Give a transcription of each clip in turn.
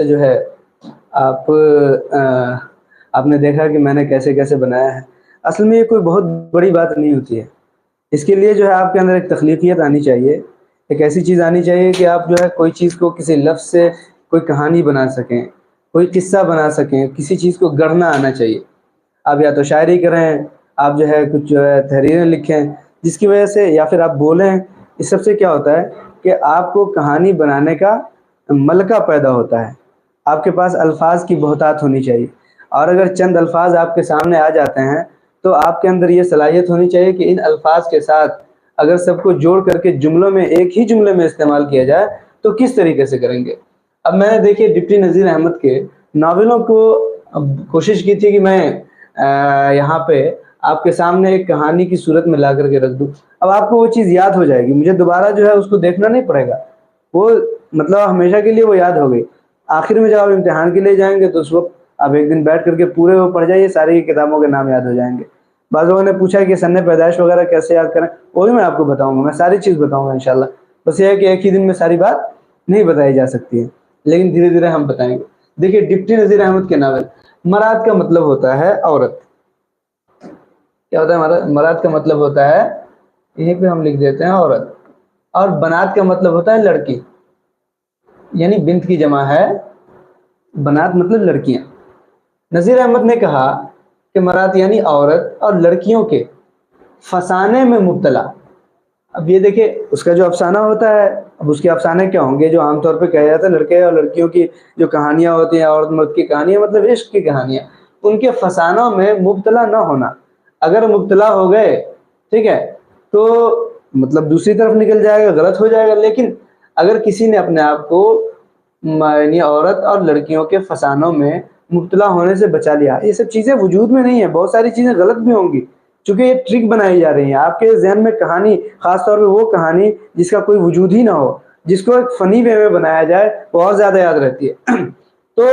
جو ہے آپ آپ نے دیکھا کہ میں نے کیسے کیسے بنایا ہے. اصل میں یہ کوئی بہت بڑی بات نہیں ہوتی ہے. اس کے لیے جو ہے آپ کے اندر ایک تخلیقیت آنی چاہیے، ایک ایسی چیز آنی چاہیے کہ آپ جو ہے کوئی چیز کو کسی لفظ سے کوئی کہانی بنا سکیں، کوئی قصہ بنا سکیں، کسی چیز کو گڑھنا آنا چاہیے. آپ یا تو شاعری کریں، آپ جو ہے کچھ جو ہے تحریریں لکھیں، جس کی وجہ سے یا پھر آپ بولیں. اس سب سے کیا ہوتا ہے کہ آپ کو کہانی بنانے کا ملکہ پیدا ہوتا ہے. آپ کے پاس الفاظ کی بہتات ہونی چاہیے، اور اگر چند الفاظ آپ کے سامنے آ جاتے ہیں تو آپ کے اندر یہ صلاحیت ہونی چاہیے کہ ان الفاظ کے ساتھ اگر سب کو جوڑ کر کے جملوں میں ایک ہی جملے میں استعمال کیا جائے تو کس طریقے سے کریں گے. اب میں نے دیکھیے ڈپٹی نذیر احمد کے ناولوں کو کوشش کی تھی کہ میں یہاں پہ آپ کے سامنے ایک کہانی کی صورت میں لا کر کے رکھ دوں. اب آپ کو وہ چیز یاد ہو جائے گی، مجھے دوبارہ جو ہے اس کو دیکھنا نہیں پڑے گا، وہ مطلب ہمیشہ کے لیے وہ یاد ہو گئی. آخر میں جب آپ امتحان کے لیے جائیں گے تو اس وقت آپ ایک دن بیٹھ کر کے پورے وہ پڑھ جائیے، ساری کتابوں کے نام یاد ہو جائیں گے. بعض لوگوں نے پوچھا کہ سن پیدائش وغیرہ کیسے یاد کریں، وہ بھی میں آپ کو بتاؤں گا، میں ساری چیز بتاؤں گا انشاءاللہ. بس یہ ہے کہ ایک ہی دن میں ساری بات نہیں بتائی جا سکتی ہے، لیکن دھیرے دھیرے ہم بتائیں گے. دیکھیے ڈپٹی نذیر احمد کے ناول مراد کا مطلب ہوتا ہے عورت. کیا ہوتا ہے مراد کا مطلب ہوتا ہے، یہیں پہ ہم لکھ دیتے ہیں عورت. اور بنات کا مطلب ہوتا ہے لڑکی، یعنی بنت کی جمع ہے، بنات مطلب لڑکیاں. نذیر احمد نے کہا کہ مراد یعنی عورت اور لڑکیوں کے فسانے میں مبتلا. اب یہ دیکھیں اس کا جو افسانہ ہوتا ہے، اب اس کے افسانے کیا ہوں گے جو عام طور پہ کہا جاتا ہے لڑکے اور لڑکیوں کی جو کہانیاں ہوتی ہیں، عورت مرد کی کہانیاں مطلب عشق کی کہانیاں، ان کے فسانوں میں مبتلا نہ ہونا. اگر مبتلا ہو گئے ٹھیک ہے تو مطلب دوسری طرف نکل جائے گا، غلط ہو جائے گا. لیکن اگر کسی نے اپنے آپ کو یعنی عورت اور لڑکیوں کے فسانوں میں مبتلا ہونے سے بچا لیا، یہ سب چیزیں وجود میں نہیں ہیں. بہت ساری چیزیں غلط بھی ہوں گی چونکہ یہ ٹرک بنائی جا رہی ہیں آپ کے ذہن میں. کہانی خاص طور پہ وہ کہانی جس کا کوئی وجود ہی نہ ہو، جس کو ایک فنی وے میں بنایا جائے، بہت زیادہ یاد رہتی ہے. تو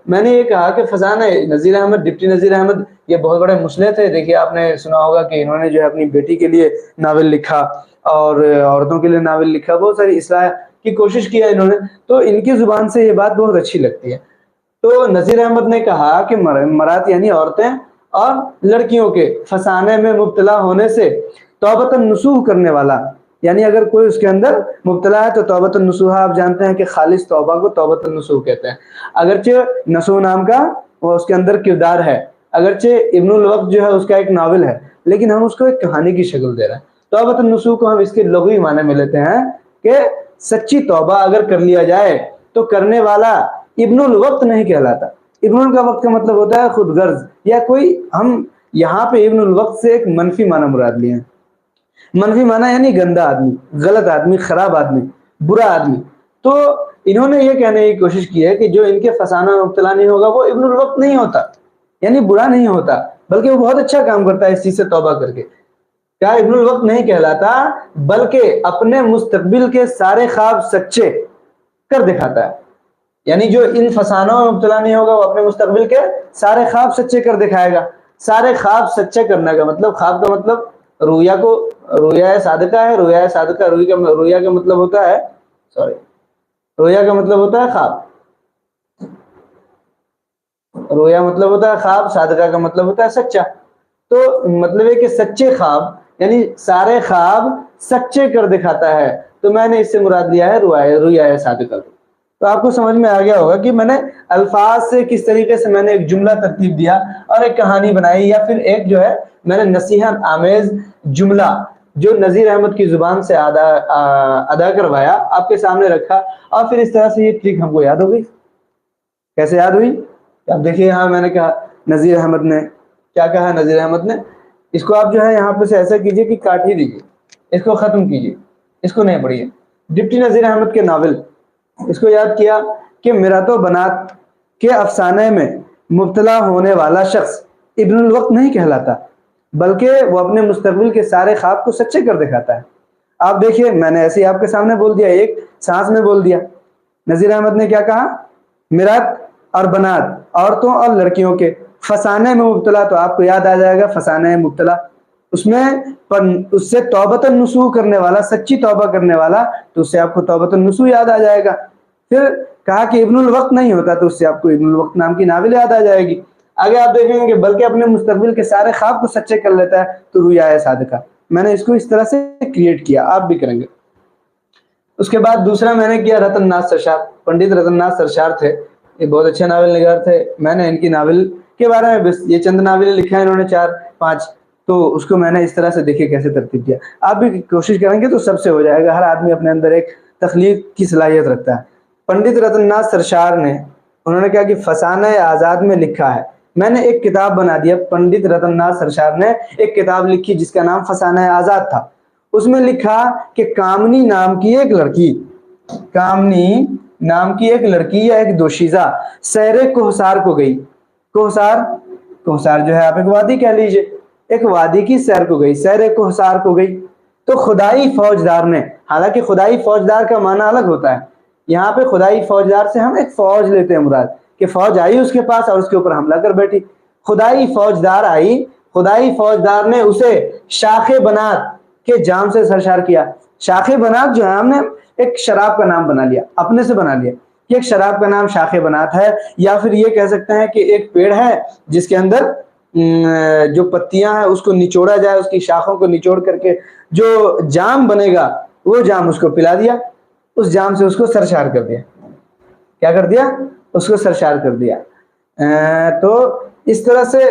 میں نے یہ کہا کہ فسانہ نذیر احمد، ڈپٹی نذیر احمد یہ بہت بڑے مسلح تھے. دیکھیے آپ نے سنا ہوگا کہ انہوں نے جو ہے اپنی بیٹی کے لیے ناول لکھا اور عورتوں کے لیے ناول لکھا، بہت ساری اصلاح کی کوشش کیا انہوں نے. تو ان کی زبان سے یہ بات بہت اچھی لگتی ہے. تو نذیر احمد نے کہا کہ مراد یعنی عورتیں اور لڑکیوں کے فسانے میں مبتلا ہونے سے توبۃ النصوح کرنے والا، یعنی اگر کوئی اس کے اندر مبتلا ہے تو توبۃ النصوح آپ جانتے ہیں کہ خالص توبہ کو توبۃ النصوح کہتے ہیں. اگرچہ نصوح نام کا وہ اس کے اندر کردار ہے، اگرچہ ابن الوقت جو ہے اس کا ایک ناول ہے، لیکن ہم اس کو ایک کہانی کی شکل دے رہے ہیں. توبۃ النصوح کو ہم اس کے لغوی معنی میں لیتے ہیں کہ سچی توبہ اگر کر لیا جائے تو کرنے والا ابن الوقت نہیں کہلاتا. ابن الوقت کا مطلب ہوتا ہے خود غرض یا کوئی، ہم یہاں پہ ابن الوقت سے ایک منفی معنی مراد لیے ہیں. منفی معنی یعنی گندا آدمی، غلط آدمی، خراب آدمی، برا آدمی. تو انہوں نے یہ کہنے کی کوشش کی ہے کہ جو ان کے فسانہ میں مبتلا نہیں ہوگا وہ ابن الوقت نہیں ہوتا، یعنی برا نہیں ہوتا، بلکہ وہ بہت اچھا کام کرتا ہے اس چیز سے توبہ کر کے. کیا ابن الوقت نہیں کہلاتا، بلکہ اپنے مستقبل کے سارے خواب سچے کر دکھاتا ہے. یعنی جو ان فسانوں میں مبتلا نہیں ہوگا وہ اپنے مستقبل کے سارے خواب سچے کر دکھائے گا. سارے خواب سچے کرنے کا مطلب، خواب کا مطلب رویا کو، رویا صادقہ ہے، رویا صادقہ رویا کا مطلب ہوتا ہے رویا کا مطلب ہوتا ہے خواب، رویا مطلب ہوتا ہے خواب، صادقہ کا مطلب ہوتا ہے سچا. تو مطلب ہے کہ سچے خواب، یعنی سارے خواب سچے کر دکھاتا ہے. تو میں نے اس سے مراد لیا ہے رویا صادقہ کو. تو آپ کو سمجھ میں آ گیا ہوگا کہ میں نے الفاظ سے کس طریقے سے میں نے ایک جملہ ترتیب دیا اور ایک کہانی بنائی، یا پھر ایک جو ہے میں نے نصیحت آمیز جملہ جو نذیر احمد کی زبان سے ادا کروایا، آپ کے سامنے رکھا، اور پھر اس طرح سے یہ ٹرک ہم کو یاد ہو گئی. کیسے یاد ہوئی؟ اب دیکھیے یہاں میں نے کہا نذیر احمد نے کیا کہا. نذیر احمد نے اس کو آپ جو ہے یہاں پہ سے ایسا کیجئے کہ کاٹ ہی دیجئے، اس کو ختم کیجئے، اس کو نہیں پڑھیے. ڈپٹی نذیر احمد کے ناول، اس کو یاد کیا کہ میرات و بنات کے افسانے میں مبتلا ہونے والا شخص ابن الوقت نہیں کہلاتا، بلکہ وہ اپنے مستقبل کے سارے خواب کو سچے کر دکھاتا ہے. آپ دیکھیے میں نے ایسے ہی آپ کے سامنے بول دیا، ایک سانس میں بول دیا. نذیر احمد نے کیا کہا؟ میرات اور بنات، عورتوں اور لڑکیوں کے فسانے میں مبتلا. تو آپ کو یاد آ جائے گا فسانے مبتلا، اس میں اس سے توبۃ النصوح کرنے والا، سچی توبہ کرنے والا، تو اس سے آپ کو توبۃ النصوح یاد آ جائے گا. پھر کہا کہ ابن الوقت نہیں ہوتا تو اس سے آپ کو ابن الوقت نام کی ناول یاد آ جائے گی. آگے آپ دیکھیں گے کہ بلکہ اپنے مستقبل کے سارے خواب کو سچے کر لیتا ہے تو رویا صادقہ. میں نے اس کو اس طرح سے کریٹ کیا, آپ بھی کریں گے. اس کے بعد دوسرا میں نے کیا رتن ناتھ سرشار. پنڈت رتن ناتھ سرشار تھے, یہ بہت اچھے ناول نگار تھے. میں نے ان کی ناول کے بارے میں بس یہ چند ناولیں لکھا ہے انہوں نے 4-5, تو اس کو میں نے اس طرح سے دیکھے کیسے ترتیب دیا. آپ بھی کوشش کریں گے تو سب سے ہو جائے گا. ہر آدمی اپنے اندر ایک تخلیق کی صلاحیت رکھتا ہے. پنڈت رتن ناتھ سرشار نے, انہوں نے کہا کہ فسانہ آزاد میں لکھا ہے. میں نے ایک کتاب بنا دیا. پنڈت رتن ناتھ سرشار نے ایک کتاب لکھی جس کا نام فسانہ آزاد تھا. اس میں لکھا کہ کامنی نام کی ایک لڑکی یا ایک دوشیزہ سیر کوہسار کو گئی. کوہسار جو ہے آپ ایک وادی کہہ لیجئے, ایک وادی کی سیر کو گئی, سیر کوہسار کو گئی. تو خدائی فوجدار نے, حالانکہ خدائی فوجدار کا معنی الگ ہوتا ہے, یہاں پہ خدائی فوجدار سے ہم ایک فوج لیتے ہیں مراد, کہ فوج آئی اس کے پاس اور اس کے اوپر حملہ کر بیٹھی. خدائی فوجدار آئی, خدائی فوجدار نے اسے شاخ بنات کے جام سے سرشار کیا. شاخ بنات جو ہے ہم نے ایک شراب کا نام بنا لیا, اپنے سے بنا لیا کہ ایک شراب کا نام شاخ بنات ہے, یا پھر یہ کہہ سکتے ہیں کہ ایک پیڑ ہے جس کے اندر جو پتیاں ہیں اس کو نچوڑا جائے, اس کی شاخوں کو نچوڑ کر کے جو جام بنے گا وہ جام اس کو پلا دیا, اس جام سے اس کو سرشار کر دیا. کیا کر دیا؟ اس کو سرشار کر دیا. تو اس طرح سے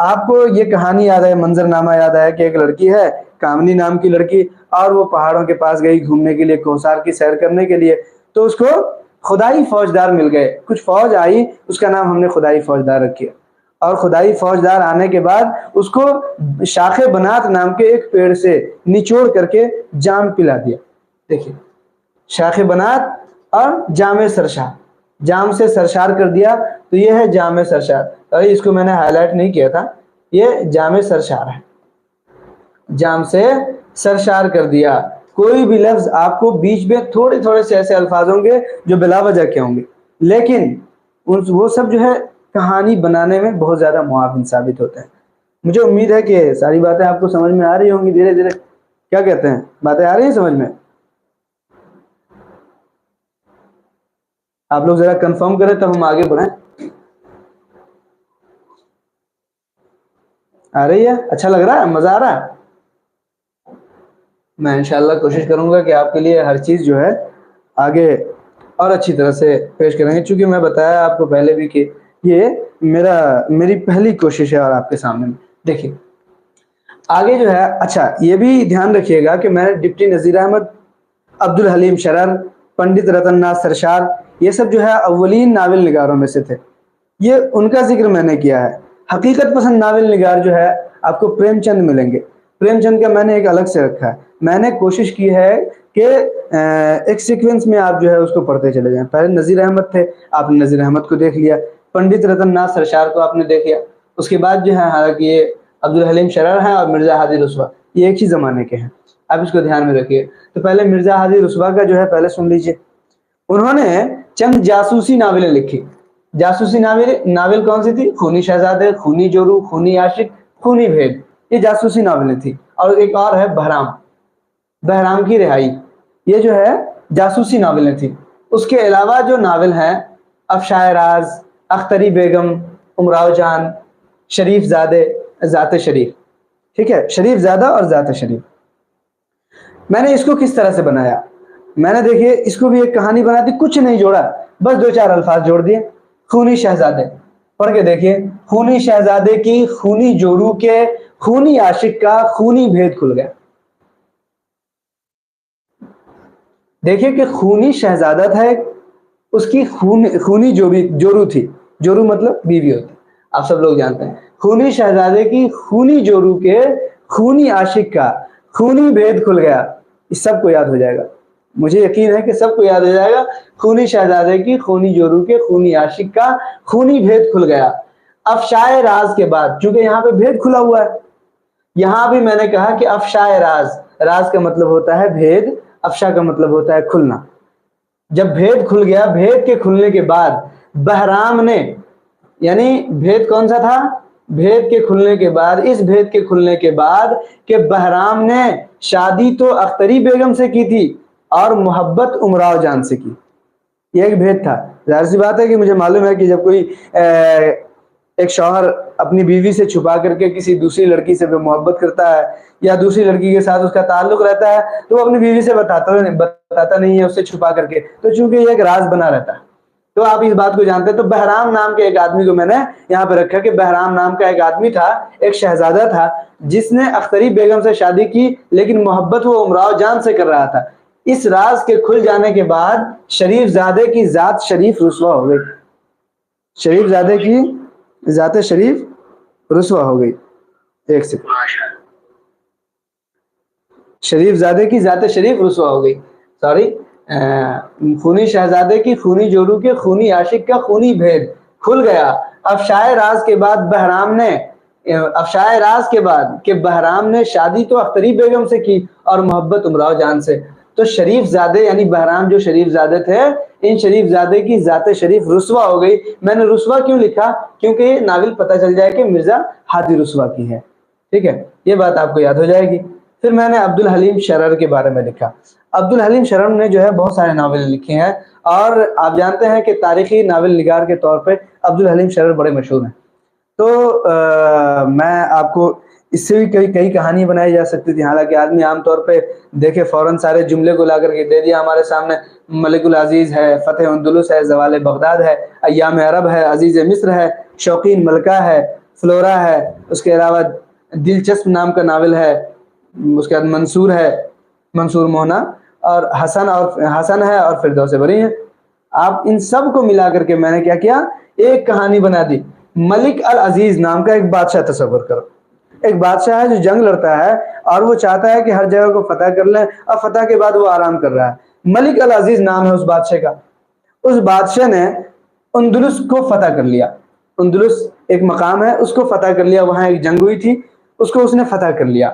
آپ کو یہ کہانی یاد ہے, منظر نامہ یاد آیا کہ ایک لڑکی ہے, کامنی نام کی لڑکی, اور وہ پہاڑوں کے پاس گئی گھومنے کے لیے, کوہسار کی سیر کرنے کے لیے. تو اس کو خدائی فوجدار مل گئے, کچھ فوج آئی, اس کا نام ہم نے خدائی فوجدار رکھیا. اور خدائی فوجدار آنے کے بعد اس کو شاخ بنات نام کے ایک پیڑ سے نچوڑ کر کے جام پلا دیا. دیکھیے, شاخ بنات اور جام سرشار, جام سے سرشار کر دیا, تو یہ ہے جام سرشار. ابھی اس کو میں نے ہائی لائٹ نہیں کیا تھا, یہ جام سرشار ہے, جام سے سرشار کر دیا. کوئی بھی لفظ آپ کو بیچ میں تھوڑے سے ایسے الفاظ ہوں گے جو بلا وجہ کے ہوں گے, لیکن وہ سب جو ہے کہانی بنانے میں بہت زیادہ معاون ثابت ہوتا ہے. مجھے امید ہے کہ ساری باتیں آپ کو سمجھ میں آ رہی ہوں گی دھیرے دھیرے. کیا کہتے ہیں, باتیں آ رہی ہیں سمجھ میں؟ آپ لوگ ذرا کنفرم کریں تب ہم آگے بڑھیں. آ رہی ہے؟ اچھا لگ رہا ہے, مزہ آ رہا ہے؟ میں انشاءاللہ کوشش کروں گا کہ آپ کے لیے ہر چیز جو ہے آگے اور اچھی طرح سے پیش کریں گے, چونکہ میں بتایا آپ کو پہلے بھی کہ یہ میری پہلی کوشش ہے. اور آپ کے سامنے دیکھیں آگے جو ہے, اچھا یہ بھی دھیان رکھیے گا کہ میں ڈپٹی نذیر احمد, عبد الحلیم شرر, پنڈت رتن ناتھ سرشار, یہ سب جو ہے اولین ناول نگاروں میں سے تھے. یہ ان کا ذکر میں نے کیا ہے. حقیقت پسند ناول نگار جو ہے آپ کو پریم چند ملیں گے. پریم چند کا میں نے ایک الگ سے رکھا ہے. میں نے کوشش کی ہے کہ ایک سیکوینس میں آپ جو ہے اس کو پڑھتے چلے جائیں. پہلے نذیر احمد تھے, آپ نے نذیر احمد کو دیکھ لیا, پنڈت رتن ناتھ سرشار کو آپ نے دیکھ لیا. اس کے بعد جو ہے حالانکہ یہ عبد الحلیم شرر ہیں اور مرزا ہادی رسوا, یہ ایک ہی زمانے کے ہیں, آپ اس کو دھیان میں رکھیے. تو پہلے مرزا ہادی رسوا کا جو ہے پہلے سن لیجئے. انہوں نے چند جاسوسی ناولیں لکھی. جاسوسی ناول کون سی تھی؟ خونی شہزادے, خونی جورو, خونی عاشق, خونی بھید, یہ جاسوسی ناولیں تھی. اور ایک اور ہے بہرام کی رہائی, یہ جو ہے جاسوسی ناولیں تھی. اس کے علاوہ جو ناول ہیں افشائے راز, اختری بیگم, امراؤ جان, شریف زادے, ذات شریف, ٹھیک ہے, شریف زادہ اور ذات شریف. میں نے اس کو کس طرح سے بنایا, میں نے دیکھیے اس کو بھی ایک کہانی بنا دی, کچھ نہیں جوڑا, بس 2-4 الفاظ جوڑ دیے. خونی شہزادے پڑھ کے دیکھیے, خونی شہزادے کی خونی جورو کے خونی عاشق کا خونی بھید کھل گیا. دیکھیے کہ خونی شہزادہ تھا ایک, اس کی خونی جورو تھی. جورو مطلب بیوی ہوتی, آپ سب لوگ جانتے ہیں. خونی شہزادے کی خونی جورو کے خونی عاشق کا خونی بھید کھل گیا. اس سب کو یاد ہو جائے گا, مجھے یقین ہے کہ سب کو یاد ہو جائے گا. خونی شہزادے کی خونی جورو کے خونی عاشق کا خونی بھید کھل گیا. افشائے راز کے بعد, چونکہ یہاں پہ بھید کھلا ہوا ہے, یہاں بھی میں نے کہا کہ افشائے راز, راز کا مطلب ہوتا ہے بھید, افشا کا مطلب ہوتا ہے کھلنا. جب بھید کھل گیا, بھید کے کھلنے کے بعد بہرام نے, یعنی بھید کون سا تھا؟ بھید کے کھلنے کے بعد, اس بھید کے کھلنے کے بعد کہ بہرام نے شادی تو اختری بیگم سے کی تھی اور محبت امراؤ جان سے کی, یہ ایک بھید تھا. ظاہر سی بات ہے کہ مجھے معلوم ہے کہ جب کوئی ایک شوہر اپنی بیوی سے چھپا کر کے کسی دوسری لڑکی سے محبت کرتا ہے یا دوسری لڑکی کے ساتھ اس کا تعلق رہتا ہے تو وہ اپنی بیوی سے بتاتا نہیں ہے، اس سے چھپا کر کے، تو چونکہ یہ ایک راز بنا رہتا ہے تو آپ اس بات کو جانتے ہیں۔ تو بہرام نام کے ایک آدمی کو میں نے یہاں پہ رکھا کہ بہرام نام کا ایک آدمی تھا، ایک شہزادہ تھا جس نے اختری بیگم سے شادی کی، لیکن محبت وہ امراؤ جان سے کر رہا تھا۔ اس راز کے کھل جانے کے بعد شریف زادے کی ذات شریف رسوا ہو گئی، شریف زادے کی ذات شریف رسوا ہو گئی۔ ایک سیکنڈ، شریف زادے کی ذات شریف رسوا ہو گئی، سوری، خونی شہزادے کی خونی جورو کے خونی عاشق کا خونی بھید کھل گیا افشائے راز کے بعد بہرام نے، افشائے راز کے بعد کہ بہرام نے شادی تو اختری بیگم سے کی اور محبت امراؤ جان سے۔ تو شریف زادے یعنی بہرام جو شریف زادے تھے، ان شریف زادے کی ذات شریف رسوا ہو گئی۔ میں نے رسوا کیوں لکھا؟ کیونکہ یہ ناول پتہ چل جائے کہ مرزا ہادی رسوا کی ہے، ٹھیک ہے، یہ بات آپ کو یاد ہو جائے گی۔ پھر میں نے عبدالحلیم شرر کے بارے میں لکھا۔ عبدالحلیم شرر نے جو ہے بہت سارے ناول لکھے ہیں، اور آپ جانتے ہیں کہ تاریخی ناول نگار کے طور پہ عبدالحلیم شرر بڑے مشہور ہیں۔ تو میں آپ کو اس سے بھی کئی کہانی بنائی جا سکتی تھی، حالانکہ آدمی عام طور پہ دیکھے فوراً سارے جملے کو لا کر کے دے دیا ہمارے سامنے۔ ملک العزیز ہے، فتح اندلس ہے، زوال بغداد ہے، ایام عرب ہے، عزیز مصر ہے، شوقین ملکہ ہے، فلورا ہے، اس کے علاوہ دلچسپ نام کا ناول ہے، اس کے بعد منصور ہے، منصور مونا، اور حسن ہے، اور فردوس بری ہے۔ آپ ان سب کو ملا کر کے میں نے کیا کیا، ایک کہانی بنا دی۔ ملک العزیز نام کا ایک بادشاہ تصور کرو، ایک بادشاہ ہے جو جنگ لڑتا ہے اور وہ چاہتا ہے کہ ہر جگہ کو فتح کر لیں، اور فتح کے بعد وہ آرام کر رہا ہے۔ ملک العزیز نام ہے اس بادشاہ کا۔ اس بادشاہ نے اندلس کو فتح کر لیا، اندلس ایک مقام ہے، اس کو فتح کر لیا، وہاں ایک جنگ ہوئی تھی، اس کو اس نے فتح کر لیا۔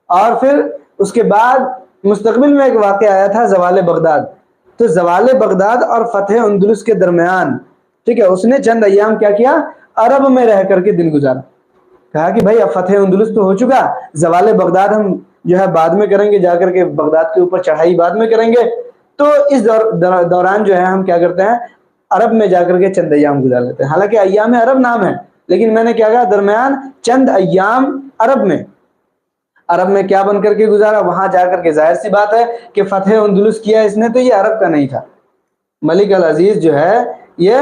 اور پھر اس کے بعد مستقبل میں ایک واقعہ آیا تھا زوال بغداد۔ تو زوال بغداد اور فتح اندلس کے درمیان، ٹھیک ہے، اس نے چند ایام کیا عرب میں رہ کر کے دن گزارا۔ کہا کہ بھائی اب فتح اندلس تو ہو چکا، زوال بغداد ہم جو ہے بعد میں کریں گے، جا کر کے بغداد کے اوپر چڑھائی بعد میں کریں گے۔ تو اس دوران جو ہے ہم کیا کرتے ہیں، عرب میں جا کر کے چند ایام گزار لیتے ہیں۔ حالانکہ ایام عرب نام ہے، لیکن میں نے کیا کہا، درمیان چند ایام عرب میں کیا بن کر کے گزارا، وہاں جا کر کے ظاہر سی بات ہے کہ فتح اندلس کیا اس نے، تو یہ عرب کا نہیں تھا۔ ملک العزیز جو ہے یہ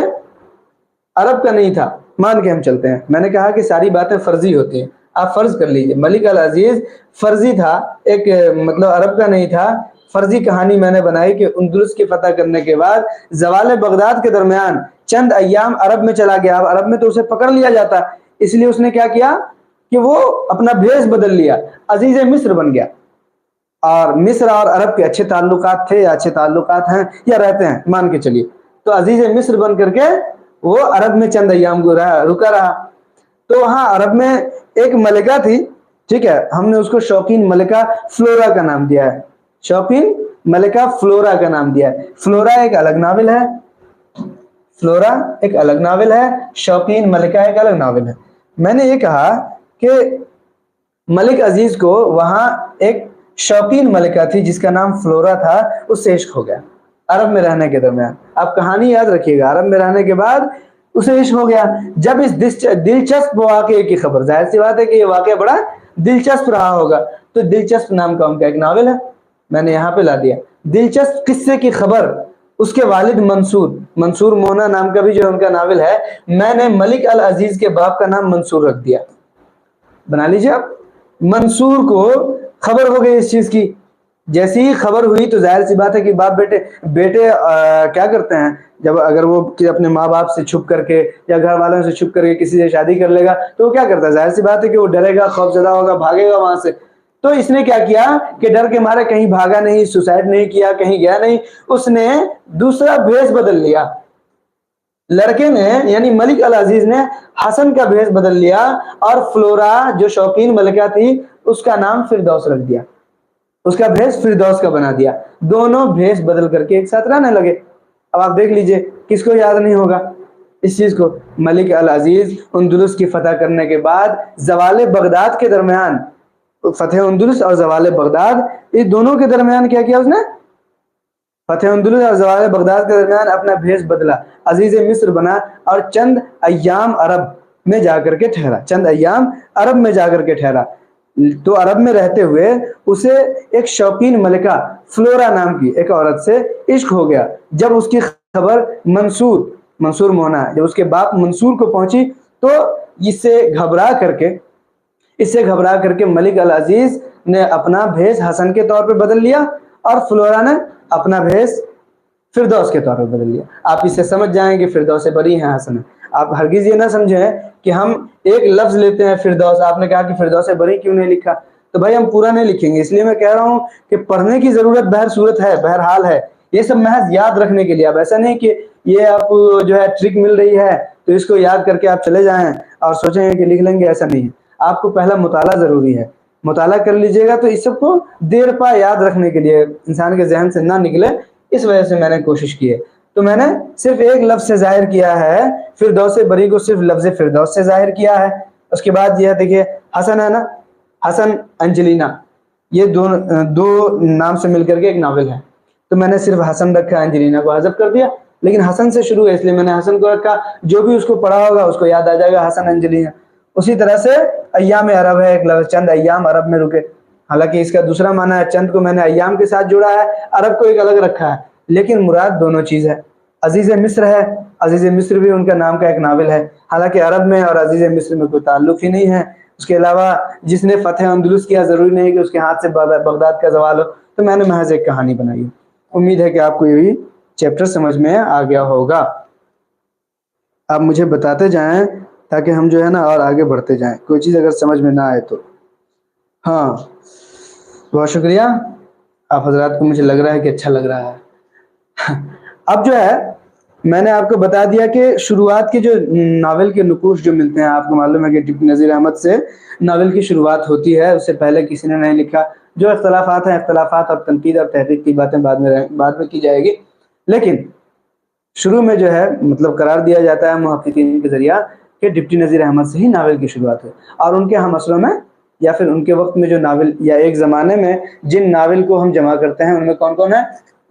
عرب کا نہیں تھا، مان کے ہم چلتے ہیں۔ میں نے کہا کہ ساری باتیں فرضی ہوتی ہیں، آپ فرض کر لیجئے ملک العزیز فرضی تھا، ایک مطلب عرب کا نہیں تھا۔ فرضی کہانی میں نے بنائی کہ اندلس کی فتح کرنے کے بعد زوال بغداد کے درمیان چند ایام عرب میں چلا گیا۔ اب عرب میں تو اسے پکڑ لیا جاتا، اس لیے اس نے کیا کیا کہ وہ اپنا بھیس بدل لیا، عزیز مصر بن گیا۔ اور مصر اور عرب کے اچھے تعلقات تھے، یا اچھے تعلقات ہیں یا رہتے ہیں، مان کے چلیے۔ تو عزیز مصر بن کر کے وہ عرب میں چند ایام رکا رہا۔ تو وہاں عرب میں ایک ملکہ تھی، ٹھیک ہے، ہم نے اس کو شوقین ملکہ فلورا کا نام دیا ہے، شوقین ملکہ فلورا کا نام دیا ہے۔ فلورا ایک الگ ناول ہے، فلورا ایک الگ ناول ہے، شوقین ملکہ ایک الگ ناول ہے۔ میں نے یہ کہا کہ ملک عزیز کو وہاں ایک شوقین ملکہ تھی جس کا نام فلورا تھا، اس سے عشق ہو گیا عرب میں رہنے کے درمیان۔ آپ کہانی یاد رکھیے گا، عرب میں رہنے کے بعد اسے عشق ہو گیا۔ جب اس دلچسپ واقعے کی خبر، ظاہر سی بات ہے کہ یہ واقعہ بڑا دلچسپ رہا ہوگا، تو دلچسپ نام کا ان کا ایک ناول ہے، میں نے یہاں پہ لا دیا۔ دلچسپ قصے کی خبر اس کے والد منصور مونا نام کا بھی جو ان کا ناول ہے، میں نے ملک العزیز کے باپ کا نام منصور رکھ دیا۔ بنا لیجئے آپ، منصور کو خبر ہو گئی اس چیز کی۔ جیسی ہی خبر ہوئی تو ظاہر سی بات ہے کہ باپ بیٹے کیا کرتے ہیں، جب اگر وہ اپنے ماں باپ سے چھپ کر کے یا گھر والوں سے چھپ کر کے کسی سے شادی کر لے گا تو وہ کیا کرتا ہے، ظاہر سی بات ہے کہ وہ ڈرے گا، خوف زدہ ہوگا، بھاگے گا وہاں سے۔ تو اس نے کیا کیا کہ ڈر کے مارے کہیں بھاگا نہیں، سوسائڈ نہیں کیا، کہیں گیا نہیں، اس نے دوسرا بھیس بدل لیا۔ لڑکے نے یعنی ملک العزیز نے حسن کا بھیس بدل لیا، اور فلورا جو شوقین ملکہ تھی اس کا نام فردوس رکھ دیا، اس کا بھیس فردوس کا بنا دیا۔ دونوں بھیس بدل کر کے ایک ساتھ رہنے لگے۔ اب آپ دیکھ لیجئے کس کو یاد نہیں ہوگا اس چیز کو۔ ملک العزیز اندلس کی فتح کرنے کے بعد زوال بغداد کے درمیان، فتح اندلس اور زوال بغداد، اس دونوں کے درمیان کیا کیا اس نے، فتح اندلس اور زوال بغداد کے درمیان اپنا بھیس بدلا، عزیز مصر بنا اور چند ایام عرب میں جا کر کے ٹھہرا، چند ایام عرب میں جا کر کے ٹھہرا۔ تو عرب میں رہتے ہوئے اسے ایک شوقین ملکہ فلورا نام کی ایک عورت سے عشق ہو گیا۔ جب اس کی خبر منصور مونا جب اس کے باپ منصور کو پہنچی تو اس سے گھبرا کر کے ملک العزیز نے اپنا بھیس حسن کے طور پہ بدل لیا اور فلورا نے اپنا بھیس فردوس کے طور پہ بدل لیا۔ آپ اس سے سمجھ جائیں کہ فردوس بری ہیں حسن ہے۔ آپ ہرگز یہ نہ سمجھیں کہ ہم ایک لفظ لیتے ہیں فردوس، آپ نے کہا کہ فردوس بری کیوں نہیں لکھا، تو بھائی ہم پورا نہیں لکھیں گے، اس لیے میں کہہ رہا ہوں کہ پڑھنے کی ضرورت بہر صورت ہے، بہرحال ہے، یہ سب محض یاد رکھنے کے لیے۔ اب ایسا نہیں کہ یہ آپ جو ہے ٹرک مل رہی ہے تو اس کو یاد کر کے آپ چلے جائیں اور سوچیں کہ لکھ لیں گے، ایسا نہیں ہے۔ آپ کو پہلا مطالعہ ضروری ہے، مطالعہ کر لیجئے گا تو اس سب کو دیر پا یاد رکھنے کے لیے انسان کے ذہن سے نہ نکلے، اس وجہ سے میں نے کوشش کی ہے۔ تو میں نے صرف ایک لفظ سے ظاہر کیا ہے، فردوس بری کو صرف لفظ فردوس سے ظاہر کیا ہے۔ اس کے بعد یہ دیکھیے حسن ہے نا، حسن انجلینا، یہ دو نام سے مل کر کے ایک ناول ہے، تو میں نے صرف حسن رکھا، انجلینا کو حذف کر دیا، لیکن حسن سے شروع ہے اس لیے میں نے حسن کو رکھا، جو بھی اس کو پڑھا ہوگا اس کو یاد آ جائے گا حسن انجلینا۔ اسی طرح سے ایام عرب ہے ایک لفظ، چند ایام عرب میں رکے، حالانکہ اس کا دوسرا معنی ہے چند کو میں نے ایام کے ساتھ جوڑا ہے، عرب کو ایک الگ رکھا ہے، لیکن مراد دونوں چیز ہے۔ عزیز مصر ہے، عزیز مصر بھی ان کا نام کا ایک ناول ہے، حالانکہ عرب میں اور عزیز مصر میں کوئی تعلق ہی نہیں ہے۔ اس کے علاوہ جس نے فتح اندلس کیا ضروری نہیں کہ اس کے ہاتھ سے بغداد کا زوال ہو، تو میں نے محض ایک کہانی بنائی ہے۔ امید ہے کہ آپ کو یہ چیپٹر سمجھ میں آ گیا ہوگا۔ آپ مجھے بتاتے جائیں تاکہ ہم جو ہے نا اور آگے بڑھتے جائیں، کوئی چیز اگر سمجھ میں نہ آئے تو۔ ہاں، بہت شکریہ آپ حضرات کو، مجھے لگ رہا ہے کہ اچھا لگ رہا ہے۔ اب جو ہے میں نے آپ کو بتا دیا کہ شروعات کے جو ناول کے نقوش جو ملتے ہیں، آپ کو معلوم ہے کہ ڈپٹی نذیر احمد سے ناول کی شروعات ہوتی ہے، اس سے پہلے کسی نے نہیں لکھا۔ جو اختلافات ہیں، اختلافات اور تنقید اور تحقیق کی باتیں بعد میں کی جائے گی، لیکن شروع میں جو ہے مطلب قرار دیا جاتا ہے محققین کے ذریعہ کہ ڈپٹی نذیر احمد سے ہی ناول کی شروعات ہے، اور ان کے ہم عصروں میں یا پھر ان کے وقت میں جو ناول یا ایک زمانے میں جن ناول کو ہم جمع کرتے ہیں ان میں کون کون ہے؟